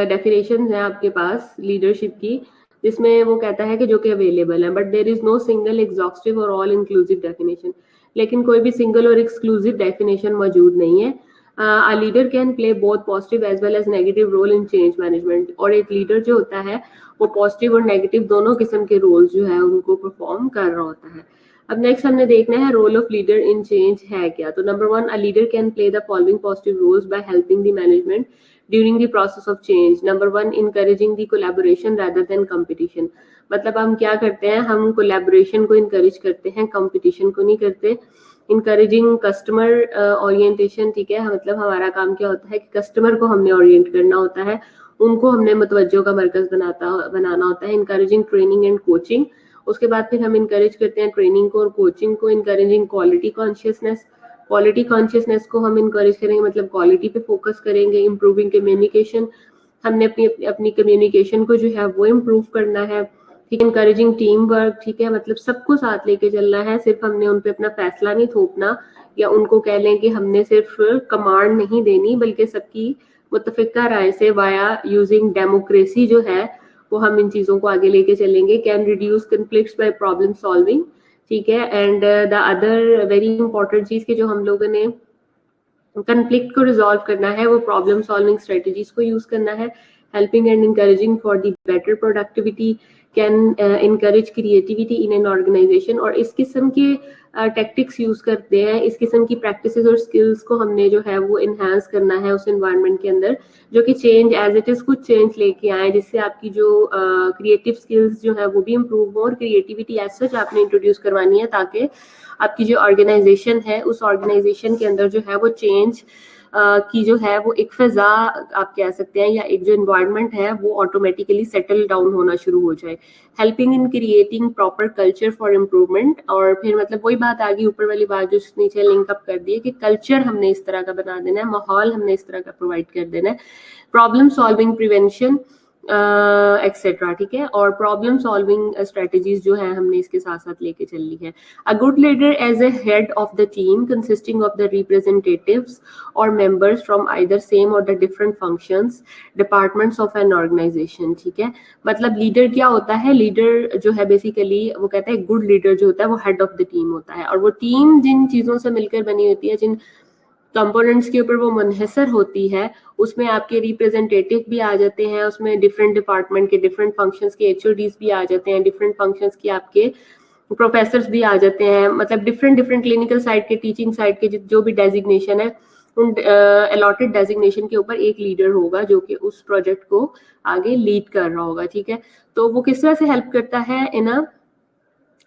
डेफिनेशन हैं आपके पास लीडरशिप की जिसमें वो कहता है कि जो कि अवेलेबल है, but there is no single exhaustive और ऑल इंक्लूसिव डेफिनेशन। लेकिन कोई भी सिंगल और एक्सक्लूसिव डेफिनेशन मौजूद नहीं है। A leader can play both positive as well as negative role in change management. और एक लीडर जो होता है वो पॉजिटिव और नेगेटिव दोनों किस्म के रोल्स जो है उनको परफॉर्म कर रहा होता है। अब नेक्स्ट हमने देखना है role of leader in change है क्या। तो number 1, a leader can play the following positive roles by helping the management during the process of change। Number 1, encouraging the collaboration rather than competition। मतलब हम क्या करते हैं, हम कोलैबोरेशन को इनकरेज करते हैं, कंपटीशन को नहीं करते। Encouraging customer orientation. ठीक है, मतलब हमारा काम क्या होता है कि कस्टमर को हमने ओरिएंट करना होता है, उनको हमने मुतवज्जो का मरकज बनाना होता है। इनकरेजिंग ट्रेनिंग एंड कोचिंग, उसके बाद फिर हम इनकरेज करते हैं ट्रेनिंग को और कोचिंग को। Encouraging quality consciousness, quality consciousness को हम इनकरेज करेंगे, मतलब क्वालिटी पे फोकस करेंगे। इम्प्रूविंग कम्युनिकेशन, हमने अपनी कम्युनिकेशन को जो है वो इम्प्रूव करना है। ठीक है, इनकरेजिंग टीम वर्क। ठीक है, मतलब सबको साथ लेके चलना है, सिर्फ हमने उन पे अपना फैसला नहीं थोपना, या उनको कह लें कि हमने सिर्फ कमांड नहीं देनी, बल्कि सबकी मुतफिका राय से वाया यूजिंग डेमोक्रेसी जो है वो हम इन चीजों को आगे लेके चलेंगे। Can reduce conflicts by problem solving. ठीक है, and the other very important चीज कि जो हम लोगों ने कन्फ्लिक्ट को रिजॉल्व करना है वो प्रॉब्लम सॉल्विंग स्ट्रेटजीज को यूज करना है। Helping and encouraging for the better productivity, can encourage creativity in an organisation. और इस किस्म के टेक्टिक्स यूज करते हैं, इस किस्म की प्रैक्टिसेस और स्किल्स को हमने जो है वो इन्हांस करना है उस एनवायरनमेंट के अंदर, जो कि चेंज एज इट इज कुछ चेंज लेके आए, जिससे आपकी जो क्रिएटिव स्किल्स जो है वो भी इम्प्रूव हो और क्रिएटिविटी एज सच आपने इंट्रोड्यूस करवानी है, ताकि आपकी जो ऑर्गेनाइजेशन है उस ऑर्गेनाइजेशन के अंदर जो है वो चेंज की जो है वो एक फिजा आप कह सकते हैं, या एक जो एनवायरनमेंट है वो ऑटोमेटिकली सेटल डाउन होना शुरू हो जाए। Helping in creating proper culture for improvement. और फिर मतलब वही बात आ गई, ऊपर वाली बात जो नीचे लिंक अप कर दी है कि कल्चर हमने इस तरह का बना देना है, माहौल हमने इस तरह का प्रोवाइड कर देना है। प्रॉब्लम सॉल्विंग प्रिवेंशन, एक्सेट्रा, ठीक है। और प्रॉब्लम सॉल्विंग स्ट्रेटजीज जो है हमने इसके साथ साथ लेके चलनी है। A good leader as a head of the team consisting of the representatives और मेंबर्स फ्रॉम आइदर सेम और the different functions departments of an organisation, ठीक है। मतलब लीडर क्या होता है, लीडर जो है बेसिकली वो कहता है गुड लीडर जो होता है वो हेड ऑफ द टीम होता है, और वो टीम जिन चीजों से मिलकर बनी होती है, जिन कंपोनेंट्स के ऊपर वो मुनहसर होती है, उसमें आपके रिप्रेजेंटेटिव भी आ जाते हैं, उसमें डिफरेंट डिपार्टमेंट के डिफरेंट फंक्शंस के एचओडीज भी आ जाते हैं, डिफरेंट फंक्शंस के आपके प्रोफेसर्स भी आ जाते हैं, मतलब डिफरेंट डिफरेंट क्लिनिकल साइड के, टीचिंग साइड के जो भी डेजिग्नेशन है, उन अलॉटेड डेजिग्नेशन के ऊपर एक लीडर होगा जो कि उस प्रोजेक्ट को आगे लीड कर रहा होगा, ठीक है। तो वो किस तरह से हेल्प करता है, in a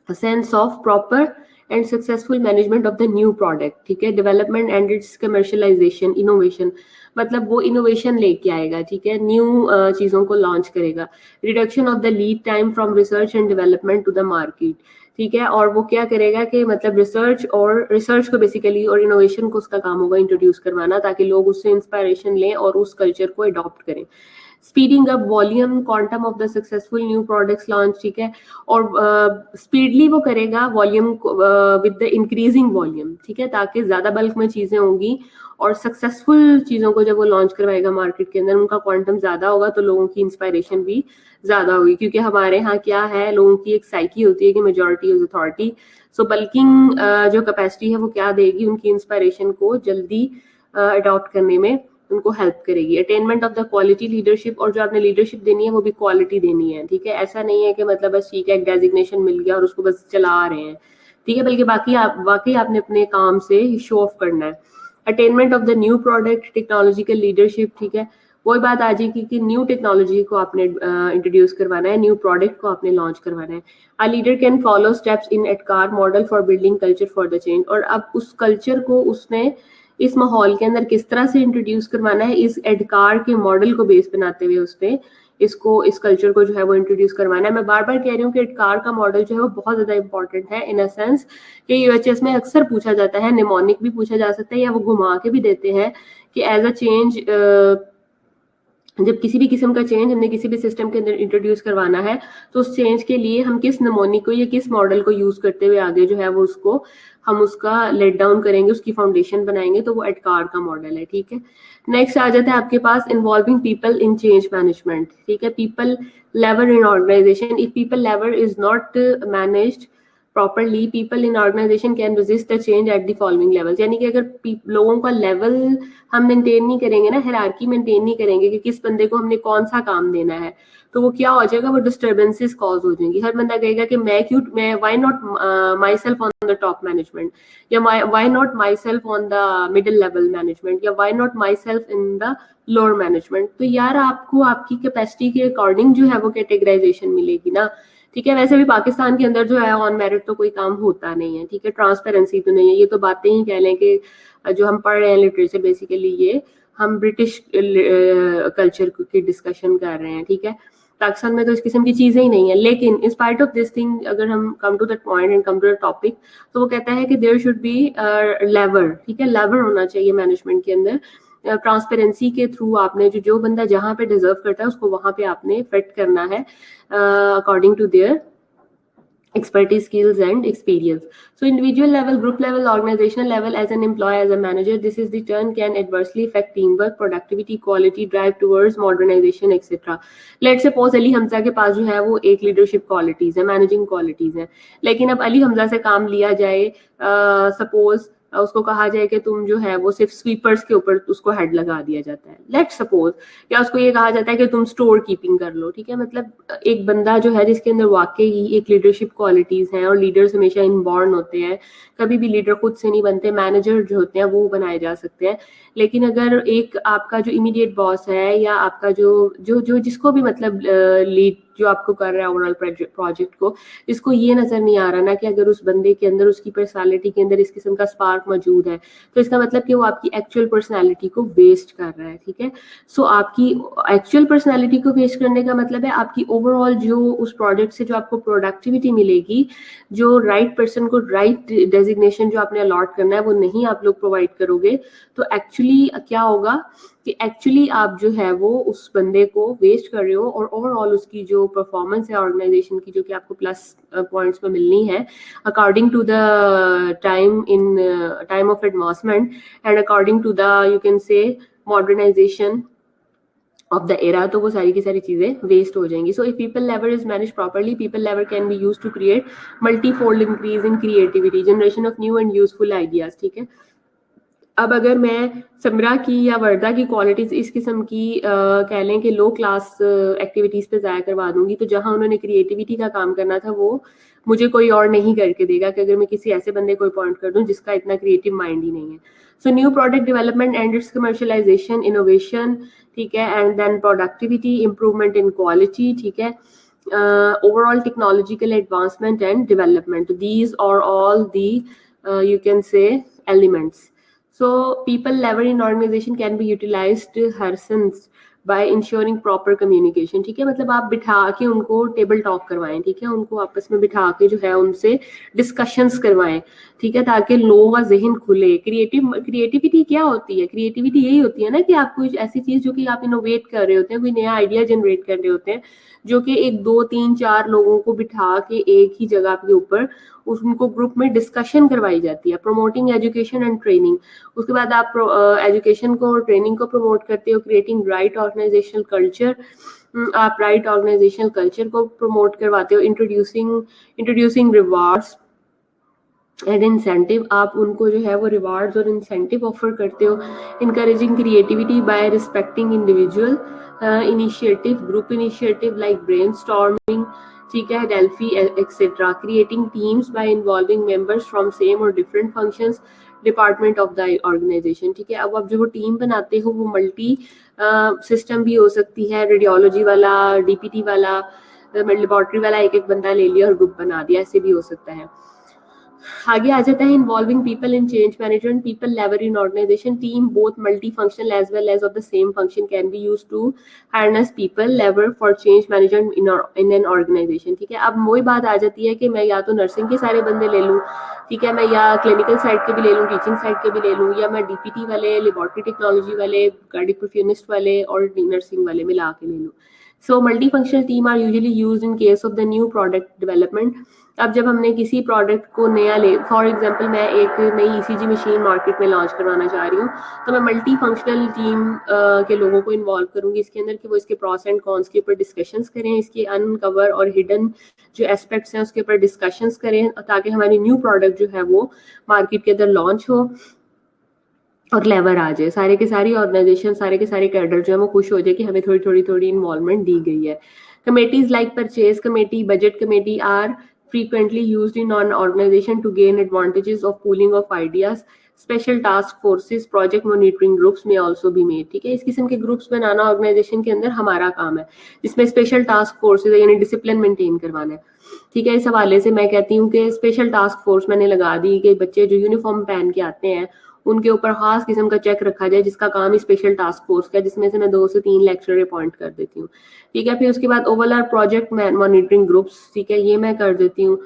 sense of proper and successful management of the new product, ठीक है, development and its commercialisation, innovation, मतलब वो इनोवेशन लेके आएगा, ठीक है, न्यू चीजों को लॉन्च करेगा। Reduction of the lead time from research and development to the market, ठीक है। और वो क्या करेगा कि मतलब रिसर्च को बेसिकली और इनोवेशन को उसका काम होगा इंट्रोड्यूस करवाना, ताकि लोग उससे इंस्पायरेशन लें और उस कल्चर को अडॉप्ट करें। Speeding up volume quantum of the successful new products launch, ठीक है। और स्पीडली वो करेगा volume with the increasing volume, ठीक है, ताकि ज्यादा बल्क में चीजें होंगी और सक्सेसफुल चीजों को जब वो लॉन्च करवाएगा मार्केट के अंदर, उनका क्वांटम ज्यादा होगा तो लोगों की इंस्पायरेशन भी ज्यादा होगी, क्योंकि हमारे यहाँ क्या है, लोगों की एक साइकी होती है कि majority is authority. So bulking जो कैपेसिटी है वो क्या देगी, उनकी इंस्पायरेशन को जल्दी अडॉप्ट करने में उनको हेल्प करेगी। Attainment of the quality leadership, और जो आपने लीडरशिप देनी है वो भी क्वालिटी देनी है, ठीक है। ऐसा नहीं है कि मतलब बस ठीक है एक डेजिग्नेशन मिल गया और उसको बस चला रहे हैं, ठीक है, बल्कि वाकई आपने अपने काम से शो ऑफ करना है। Attainment of the new product, technological leadership, ठीक है, वही बात आ जाएगी कि न्यू टेक्नोलॉजी को आपने इंट्रोड्यूस करवाना है, न्यू प्रोडक्ट को आपने लॉन्च करवाना है। A leader can follow steps in ADKAR model for building culture for the change, और अब उस कल्चर को उसने इस माहौल के अंदर किस तरह से इंट्रोड्यूस करवाना है, इस एडकार के मॉडल को बेस बनाते हुए उसने इस कल्चर को जो है वो इंट्रोड्यूस करवाना है। मैं बार बार कह रही हूँ कि एडकार का मॉडल जो है वो बहुत ज्यादा इंपॉर्टेंट है, इन अ सेंस कि यूएचएस में अक्सर पूछा जाता है, निमोनिक भी पूछा जा सकता है, या वो घुमा के भी देते हैं कि एज अ चेंज, जब किसी भी किस्म का चेंज हमने किसी भी सिस्टम के अंदर इंट्रोड्यूस करवाना है, तो उस चेंज के लिए हम किस नमूने को या किस मॉडल को यूज करते हुए आगे जो है वो हम उसका लेट डाउन करेंगे, उसकी फाउंडेशन बनाएंगे, तो वो एडकार का मॉडल है, ठीक है। नेक्स्ट आ जाता है आपके पास involving people in change management, ठीक है। People level in organization, if people level is not managed properly, people in organization can resist the change at the following levels, यानी कि अगर लोगों का लेवल हम मेंटेन नहीं करेंगे ना, हायरार्की मेंटेन नहीं करेंगे कि किस बंदे को हमने कौन सा काम देना है, तो वो क्या हो जाएगा, वो डिस्टर्बेंसेस कॉज हो जाएंगी। हर बंदा कहेगा कि मैं why not myself on the top management, या why not myself on the middle level management, या why not myself in the lower management. तो यार आपको आपकी कैपेसिटी के अकॉर्डिंग जो है वो कैटेगराइजेशन मिलेगी ना, ठीक है। वैसे भी पाकिस्तान के अंदर जो है ऑन मेरिट तो कोई काम होता नहीं है, ठीक है, ट्रांसपेरेंसी तो नहीं है, ये तो बातें ही कह लें कि जो हम पढ़ रहे हैं लिटरेचर, बेसिकली ये हम ब्रिटिश कल्चर की डिस्कशन कर रहे हैं, ठीक है। पाकिस्तान में तो इस किस्म की चीजें ही नहीं है। लेकिन in spite of this thing, अगर हम come to that point and come to the topic, तो वो कहता है कि देयर शुड बी लेवर, ठीक है, लेवर होना चाहिए मैनेजमेंट के अंदर। ट्रांसपेरेंसी के थ्रू आपने जो बंदा जहां पे डिजर्व करता है उसको वहां पे आपने फिट करना है according to their expertise, skills and experience. So individual level, group level, organizational level, as an employee, as a manager, this is the turn can adversely affect teamwork, productivity, quality, drive towards modernization, etc. Let's suppose Ali Hamza के पास जो है वो एक leadership qualities है, managing qualities है, लेकिन अब अली हमजा से काम लिया जाए, सपोज उसको कहा जाए कि तुम जो है वो सिर्फ स्वीपर्स के ऊपर उसको हेड लगा दिया जाता है, लेट्स सपोज, या उसको ये कहा जाता है कि तुम स्टोर कीपिंग कर लो, ठीक है। मतलब एक बंदा जो है जिसके अंदर वाकई ही एक लीडरशिप क्वालिटीज हैं, और लीडर्स हमेशा इनबॉर्न होते हैं, कभी भी लीडर खुद से नहीं बनते, मैनेजर जो होते हैं वो बनाए जा सकते हैं। लेकिन अगर एक आपका जो इमीडिएट बॉस है, या आपका जो जिसको भी मतलब लीड जो आपको कर रहा है ओवरऑल प्रोजेक्ट को, इसको ये नजर नहीं आ रहा ना कि अगर उस बंदे के अंदर, उसकी पर्सनालिटी के अंदर इस किस्म का स्पार्क मौजूद है, तो इसका मतलब कि वो आपकी एक्चुअल पर्सनालिटी को वेस्ट कर रहा है, ठीक है। सो आपकी एक्चुअल पर्सनालिटी को वेस्ट करने का मतलब है आपकी ओवरऑल जो उस प्रोजेक्ट से जो आपको प्रोडक्टिविटी मिलेगी, जो राइट पर्सन को राइट डेजिग्नेशन जो आपने अलॉट करना है वो नहीं आप लोग प्रोवाइड करोगे, तो एक्चुअली क्या होगा कि कि एक्चुअली आप जो है वो उस बंदे को वेस्ट कर रहे हो और ओवरऑल उसकी जो परफॉर्मेंस है ऑर्गेनाइजेशन की, जो कि आपको प्लस पॉइंट्स में मिलनी है according to the time of advancement and according to the you can say modernisation of the era, तो वो सारी की सारी चीजें वेस्ट हो जाएंगी. So if people lever is managed properly, people lever can be used to create multi-fold increase in creativity, generation of new and useful ideas. ठीक है. अब अगर मैं समरा की या वर्दा की क्वालिटीज इस किस्म की कह लें कि लो क्लास एक्टिविटीज पे जाया करवा दूंगी, तो जहां उन्होंने क्रिएटिविटी का काम करना था वो मुझे कोई और नहीं करके देगा कि अगर मैं किसी ऐसे बंदे को अपॉइंट कर दूं जिसका इतना क्रिएटिव माइंड ही नहीं है. So new product development and its commercialisation, innovation, ठीक है, and then productivity, improvement in quality, ठीक है, overall technological advancement and development. These are all the you can say elements. So people level in organization can be utilized Harsons by ensuring proper communication. ठीक है, मतलब आप बिठा के उनको table talk करवाएं, ठीक है, उनको आपस में बिठा के जो है उनसे डिस्कशंस करवाएं, ठीक है, ताकि लोगों का जहन खुले. क्रिएटिविटी क्या होती है? क्रिएटिविटी यही होती है ना कि आप कोई ऐसी चीज जो कि आप इनोवेट कर रहे होते हैं, कोई नया आइडिया जनरेट कर रहे होते हैं, जो कि एक 2 3 4 लोगों को बिठा के एक ही जगह के ऊपर उनको ग्रुप में डिस्कशन करवाई जाती है. प्रमोटिंग एजुकेशन एंड ट्रेनिंग, उसके बाद आप एजुकेशन को और ट्रेनिंग को प्रमोट करते हो. क्रिएटिंग राइट ऑर्गेनाइजेशनल कल्चर, आप राइट ऑर्गेनाइजेशनल कल्चर को प्रमोट करवाते हो. इंट्रोड्यूसिंग रिवार्ड्स एंड इंसेंटिव, आप उनको जो है वो रिवार्ड्स और इंसेंटिव ऑफर करते हो. Encouraging creativity by respecting individual initiative, group initiative like brainstorming, ठीक है, Delphi etcetera. Creating teams by involving members from same और different functions department of the organization. ठीक है, अब आप जो वो टीम बनाते हो वो मल्टी सिस्टम भी हो सकती है. रेडियोलॉजी वाला, डीपीटी वाला, लेबोरेटरी वाला एक एक बंदा ले लिया और ग्रुप बना दिया, ऐसे भी हो सकता है. आगे आ जाता है involving people in change management. People level in organisation team both multi functional as well as of the same function can be used to harness people level for change management in an organisation. ठीक है, अब वही बात आ जाती है कि मैं या तो नर्सिंग के सारे बंदे ले लूँ, ठीक है, मैं या क्लिनिकल साइड के भी ले लूँ, टीचिंग साइड के भी ले लूँ, या मैं डीपीटी वाले, लेबोरेटरी टेक्नोलॉजी वाले, कार्डिक परफ्यूनिस्ट वाले और नर्सिंग वाले मिला के ले लूँ. So multi functional team are usually used in case of the new product development. अब जब हमने किसी प्रोडक्ट को नया ले, फॉर एग्जांपल मैं एक नई ईसीजी मशीन मार्केट में लॉन्च करवाना चाह रही हूँ, तो मैं मल्टी फंक्शनल टीम के लोगों को इन्वॉल्व करूंगी इसके अंदर कि वो इसके प्रॉस एंड कॉन्स के ऊपर डिस्कशंस करें, इसके अनकवर और हिडन जो एस्पेक्ट्स हैं उसके ऊपर डिस्कशंस करें, ताकि हमारी न्यू प्रोडक्ट जो है वो मार्केट के अंदर लॉन्च हो और लेवर आ जाए. सारे के सारी ऑर्गेनाइजेशन, सारे के सारे कैडर जो है वो खुश हो जाए कि हमें थोड़ी थोड़ी इन्वॉल्वमेंट दी गई है. Committees like purchase committee, budget committee are frequently used in an organization to gain advantages of pooling of ideas. Special task forces, project monitoring groups may also be made. ठीक है, इस किस्म के ग्रुप्स बनाना organisation के अंदर हमारा काम है, जिसमें स्पेशल टास्क फोर्सेज यानी डिसिप्लिन मेंटेन करवाना है. ठीक है, इस हवाले से मैं कहती हूँ कि स्पेशल टास्क फोर्स मैंने लगा दी कि बच्चे जो यूनिफॉर्म पहन के आते हैं उनके ऊपर खास किस्म का चेक रखा जाए, जिसका काम ही स्पेशल टास्क फोर्स का, जिसमें से मैं 2 से 3 लेक्चर अपॉइंट कर देती हूँ. ठीक है, फिर उसके बाद ओवरऑल प्रोजेक्ट मॉनिटरिंग ग्रुप्स, ठीक है, ये मैं कर देती हूँ.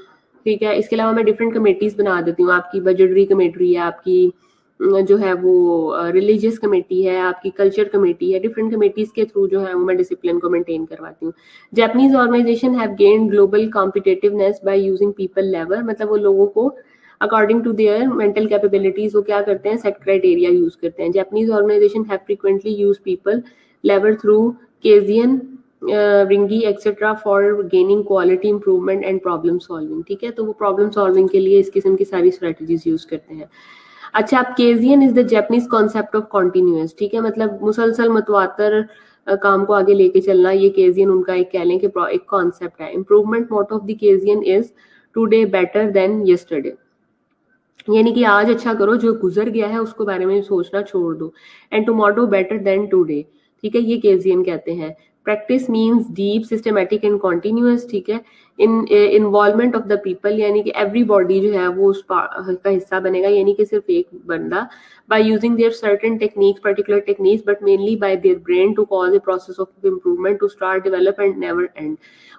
ठीक है, इसके अलावा मैं डिफरेंट कमेटीज बना देती हूँ. आपकी बजटरी कमेटी है, आपकी जो है वो रिलीजियस कमेटी है, आपकी कल्चर कमेटी है. डिफरेंट कमेटीज के थ्रू जो है वो मैं डिसिप्लिन को मेंटेन करवाती हूँ. Japanese organization have gained global competitiveness by using people level, मतलब वो लोगों को according to their mental capabilities वो क्या करते हैं, सेट क्राइटेरिया यूज करते हैं. Japanese organization have frequently use people level through kaizen, ringi etcetera for gaining quality improvement and problem solving. ठीक है, तो वो प्रॉब्लम सॉल्विंग के लिए इस किस्म की सारी स्ट्रेटजीज यूज करते हैं. अच्छा, अब kaizen is the Japanese concept of continuous. ठीक है, मतलब मुसलसल मतवातर काम को आगे लेके चलना, ये केजियन उनका एक कह लें कि एक कॉन्सेप्ट है. Improvement motto of the kaizen is today better than yesterday, यानी कि आज अच्छा करो, जो गुजर गया है उसको बारे में सोचना छोड़ दो. And tomorrow better than today. ठीक है, ये केजियन कहते हैं. Practice means deep, systematic and continuous. ठीक है, इन इन्वॉल्वमेंट ऑफ द पीपल, यानी कि एवरीबॉडी जो है वो उस का हिस्सा बनेगा, यानी कि सिर्फ एक बंदा. By using their certain techniques, particular techniques, but mainly by their brain to cause a process of improvement to start develop and never end.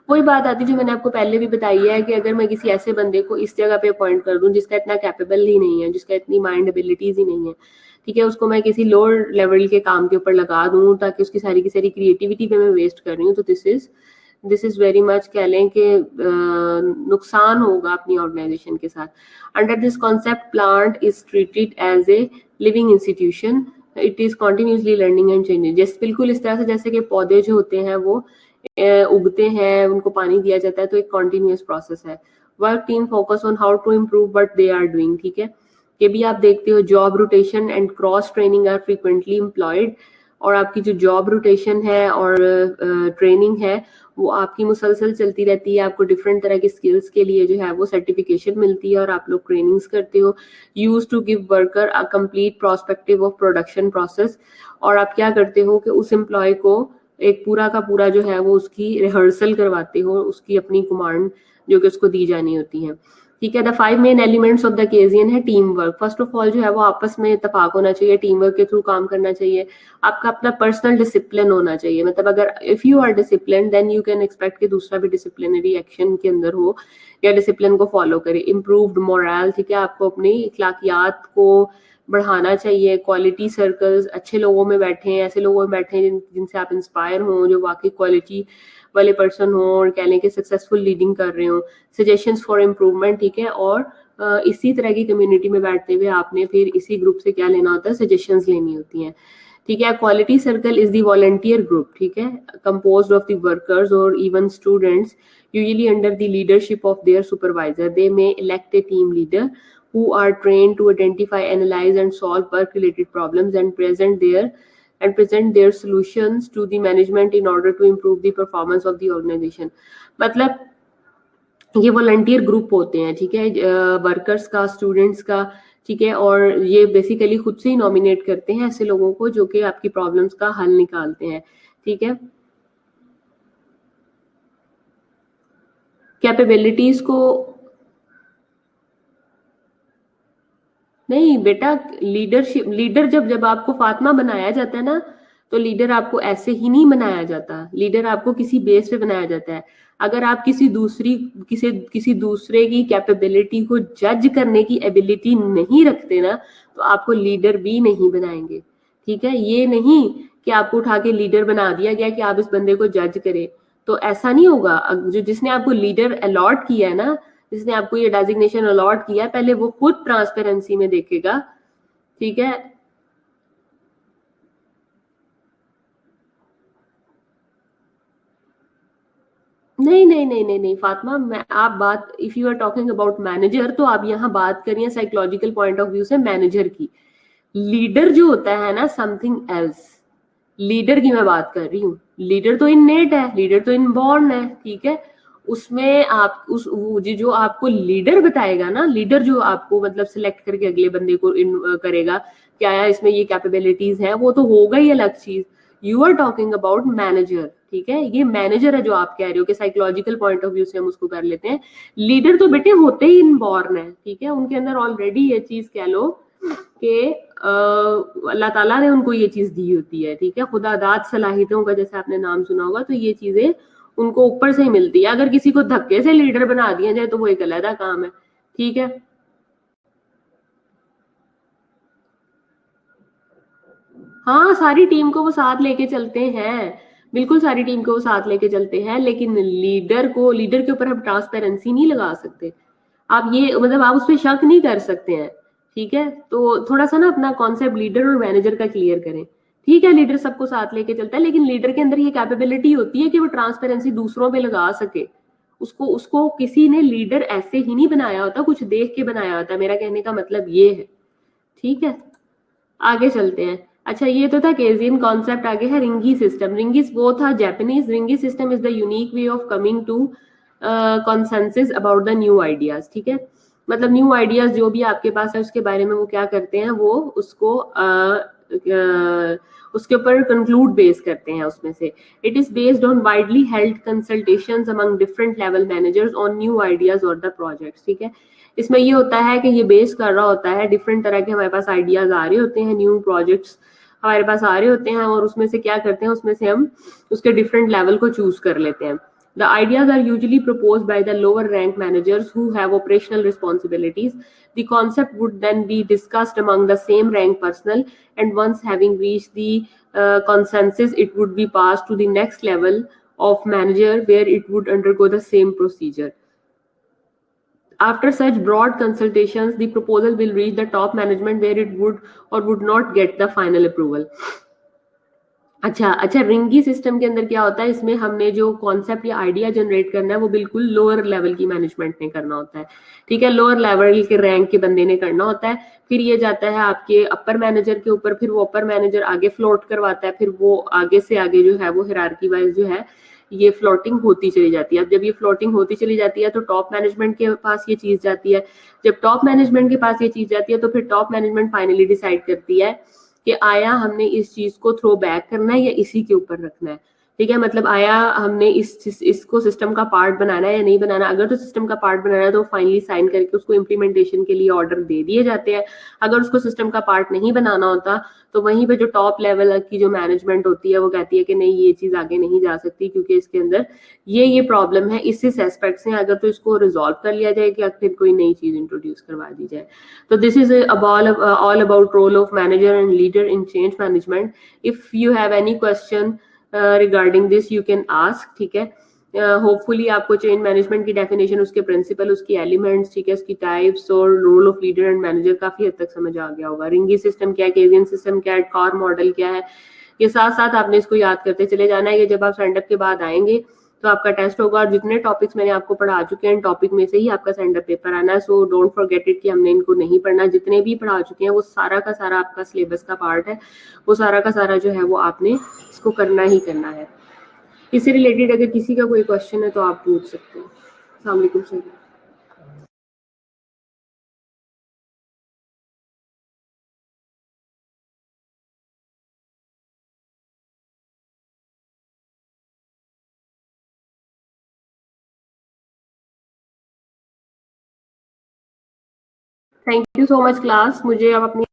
वही बात आती है जो मैंने आपको पहले भी बताई है कि अगर मैं किसी ऐसे बंदे को इस जगह पे अपॉइंट कर दूं जिसका इतना कैपेबल ही नहीं है, जिसका इतनी माइंड एबिलिटीज ही नहीं है, ठीक है, उसको मैं किसी लोअर लेवल के काम के ऊपर लगा दूं ताकि उसकी सारी की सारी क्रिएटिविटी पे मैं वेस्ट कर रही हूँ, तो दिस इज वेरी मच कह लें कि नुकसान होगा अपनी ऑर्गेनाइजेशन के साथ. Under this concept plant is treated as a living institution, it is continuously learning and changing. जैसे बिल्कुल इस तरह से जैसे कि पौधे जो होते हैं वो उगते हैं, उनको पानी दिया जाता है, तो एक कॉन्टिन्यूस प्रोसेस है. Work team focus on how to improve what they are doing. ठीक है, ये भी आप देखते हो. Job rotation and cross training are frequently employed, और आपकी जो जॉब रोटेशन है और ट्रेनिंग है वो आपकी मुसलसल चलती रहती है. आपको डिफरेंट तरह की स्किल्स के लिए जो है वो सर्टिफिकेशन मिलती है और आप लोग ट्रेनिंग्स करते हो. Use to give worker a complete prospective of production process, और आप क्या करते हो कि उस एम्प्लॉय को एक पूरा का पूरा जो है वो उसकी रिहर्सल करवाते हो, उसकी अपनी कमांड जो कि उसको दी जानी होती है. ठीक है, the 5 main elements of the kaizen है teamwork. First of all जो है वो आपस में इत्तेफाक होना चाहिए, टीम वर्क के थ्रू काम करना चाहिए. आपका अपना पर्सनल डिसिप्लिन होना चाहिए, मतलब अगर if you are discipline then you can expect कि दूसरा भी डिसिप्लिनरी एक्शन के अंदर हो या डिसिप्लिन को फॉलो करे. इम्प्रूव्ड मोरल, ठीक है, आपको अपनी इखलाकियात को बढ़ाना चाहिए. क्वालिटी सर्कल्स, अच्छे लोगों में बैठे हैं, ऐसे लोगों में बैठे हैं जिनसे आप इंस्पायर हों, जो वाकई क्वालिटी वाले पर्सन हो और कह लें कि सक्सेसफुल लीडिंग कर रहे हो. सजेशंस फॉर इम्प्रूवमेंट, ठीक है, और इसी तरह की कम्युनिटी में बैठते हुए आपने फिर इसी ग्रुप से क्या लेना होता है, सजेशंस लेनी होती हैं. ठीक है, quality circle is the volunteer group. ठीक है, कंपोज्ड ऑफ द वर्कर्स और even students usually under the leadership of their supervisor. They may elect a team leader who are trained to identify, analyze and solve work related problems and present their solutions to the management in order to improve the performance of the organization. मतलब ये volunteer group होते हैं, ठीक है, workers का, students का, ठीक है, और ये बेसिकली खुद से ही नॉमिनेट करते हैं ऐसे लोगों को जो कि आपकी प्रॉब्लम्स का हल निकालते हैं. ठीक है, कैपेबिलिटीज को नहीं बेटा, लीडरशिप, लीडर जब आपको फातिमा बनाया जाता है ना, तो लीडर आपको ऐसे ही नहीं बनाया जाता. लीडर आपको किसी बेस पे बनाया जाता है. अगर आप किसी दूसरे की कैपेबिलिटी को जज करने की एबिलिटी नहीं रखते ना, तो आपको लीडर भी नहीं बनाएंगे. ठीक है, ये नहीं कि आपको उठा के लीडर बना दिया गया कि आप इस बंदे को जज करें, तो ऐसा नहीं होगा. जो जिसने आपको लीडर अलॉट किया है ना, जिसने आपको ये डेजिग्नेशन अलॉट किया, पहले वो खुद ट्रांसपेरेंसी में देखेगा. ठीक है, नहीं फातिमा, मैं आप बात, if you are talking about manager, तो आप यहाँ बात करिए साइकोलॉजिकल पॉइंट ऑफ व्यू से मैनेजर की. लीडर जो होता है ना, समथिंग एल्स. लीडर की मैं बात कर रही हूँ. लीडर तो इननेट है, लीडर तो इनबॉर्न है. ठीक है, उसमें आप जो आपको लीडर बताएगा ना, लीडर जो आपको मतलब सिलेक्ट करके अगले बंदे को करेगा क्या इसमें ये कैपेबिलिटीज है, वो तो होगा ही अलग चीज. You are talking about manager. ठीक है, ये मैनेजर है जो आप कह रहे हो कि साइकोलॉजिकल पॉइंट ऑफ व्यू से हम उसको कर लेते हैं. लीडर तो बेटे होते ही इनबॉर्न है. ठीक है, उनके अंदर ऑलरेडी ये चीज कह लो कि अल्लाह ताला ने उनको ये चीज दी होती है. ठीक है, खुदादाद सलाहियतों का जैसे आपने नाम सुना होगा, तो ये चीजें उनको ऊपर से ही मिलती है. अगर किसी को धक्के से लीडर बना दिया जाए तो वो एक अलग काम है. ठीक है, हाँ, सारी टीम को वो साथ लेके चलते हैं, बिल्कुल सारी टीम को वो साथ लेके चलते हैं, लेकिन लीडर के ऊपर हम ट्रांसपेरेंसी नहीं लगा सकते. आप ये मतलब आप उस पर शक नहीं कर सकते हैं. ठीक है, तो थोड़ा सा ना अपना कॉन्सेप्ट लीडर और मैनेजर का क्लियर करें. ठीक है, लीडर सबको साथ लेके चलता है, लेकिन लीडर के अंदर ये कैपेबिलिटी होती है कि वो ट्रांसपेरेंसी दूसरों पे लगा सके. उसको किसी ने लीडर ऐसे ही नहीं बनाया होता, कुछ देख के बनाया होता. मेरा कहने का मतलब ये है. ठीक है, आगे चलते हैं. अच्छा, ये तो था केजियन कॉन्सेप्ट. आगे है रिंगी सिस्टम. रिंगी वो था Japanese. Ringi system is the unique way of coming to consensus about the new ideas. ठीक है, मतलब न्यू आइडियाज जो भी आपके पास है उसके बारे में वो क्या करते हैं, वो उसके ऊपर कंक्लूड बेस करते हैं उसमें से. It is based on widely held consultations among different level managers on new ideas और द प्रोजेक्ट्स. ठीक है, इसमें ये होता है कि ये बेस कर रहा होता है, डिफरेंट तरह के हमारे पास आइडियाज आ रहे होते हैं, न्यू प्रोजेक्ट्स हमारे पास आ रहे होते हैं, और उसमें से क्या करते हैं, उसमें से हम उसके डिफरेंट लेवल को चूज कर लेते हैं. The ideas are usually proposed by the lower rank managers who have operational responsibilities. The concept would then be discussed among the same rank personnel, and once having reached the consensus, it would be passed to the next level of manager where it would undergo the same procedure. After such broad consultations, the proposal will reach the top management where it would or would not get the final approval. अच्छा, Ringi system के अंदर क्या होता है, इसमें हमने जो concept या आइडिया जनरेट करना है वो बिल्कुल लोअर लेवल की मैनेजमेंट ने करना होता है, ठीक है, लोअर लेवल के रैंक के बंदे ने करना होता है। फिर ये जाता है आपके अपर मैनेजर के ऊपर, फिर वो अपर मैनेजर आगे फ्लोट करवाता है, फिर वो आगे से आगे जो है वो हिरार्की वाइज जो है ये फ्लोटिंग होती चली जाती है। अब जब ये फ्लोटिंग होती चली जाती है तो टॉप मैनेजमेंट के पास ये चीज जाती है। जब टॉप मैनेजमेंट के पास ये चीज जाती है तो फिर टॉप मैनेजमेंट फाइनली डिसाइड करती है कि आया हमने इस चीज को थ्रो बैक करना है या इसी के ऊपर रखना है, ठीक है, मतलब आया हमने इसको सिस्टम का पार्ट बनाना है या नहीं बनाना। अगर तो सिस्टम का पार्ट बनाना है तो फाइनली साइन करके उसको इम्प्लीमेंटेशन के लिए ऑर्डर दे दिए जाते हैं। अगर उसको सिस्टम का पार्ट नहीं बनाना होता तो वहीं पे जो टॉप लेवल की जो मैनेजमेंट होती है वो कहती है कि नहीं ये चीज आगे नहीं जा सकती क्योंकि इसके अंदर ये प्रॉब्लम है, इस एस्पेक्ट से अगर तो इसको रिजॉल्व कर लिया जाए कि फिर कोई नई चीज इंट्रोड्यूस करवा दी जाए। तो this is all about role of manager and leader in change management. If you have any question regarding this you can ask, ठीक है। होपफुली आपको चेंज मैनेजमेंट की डेफिनेशन, उसके प्रिंसिपल, उसकी एलिमेंट्स, ठीक है, उसकी टाइप्स और role of leader and manager काफी हद तक समझ आ गया होगा। रिंगी सिस्टम क्या है, केजियन सिस्टम क्या है, कार मॉडल क्या है, ये साथ साथ आपने इसको याद करते चले जाना है। ये जब आप स्टैंड अप के बाद आएंगे तो आपका टेस्ट होगा और जितने टॉपिक्स मैंने आपको पढ़ा चुके हैं टॉपिक में से ही आपका स्टैंड अप पेपर आना है। सो डोंट फॉरगेट इट कि हमने इनको नहीं पढ़ना, जितने भी पढ़ा चुके हैं वो सारा का सारा आपका सिलेबस का पार्ट है, वो सारा का सारा जो है वो आपने इसको करना ही करना है। इससे रिलेटेड अगर किसी का कोई क्वेश्चन है तो आप पूछ सकते हैं। अस्सलाम वालेकुम sir. Thank you so much class. मुझे अब अपनी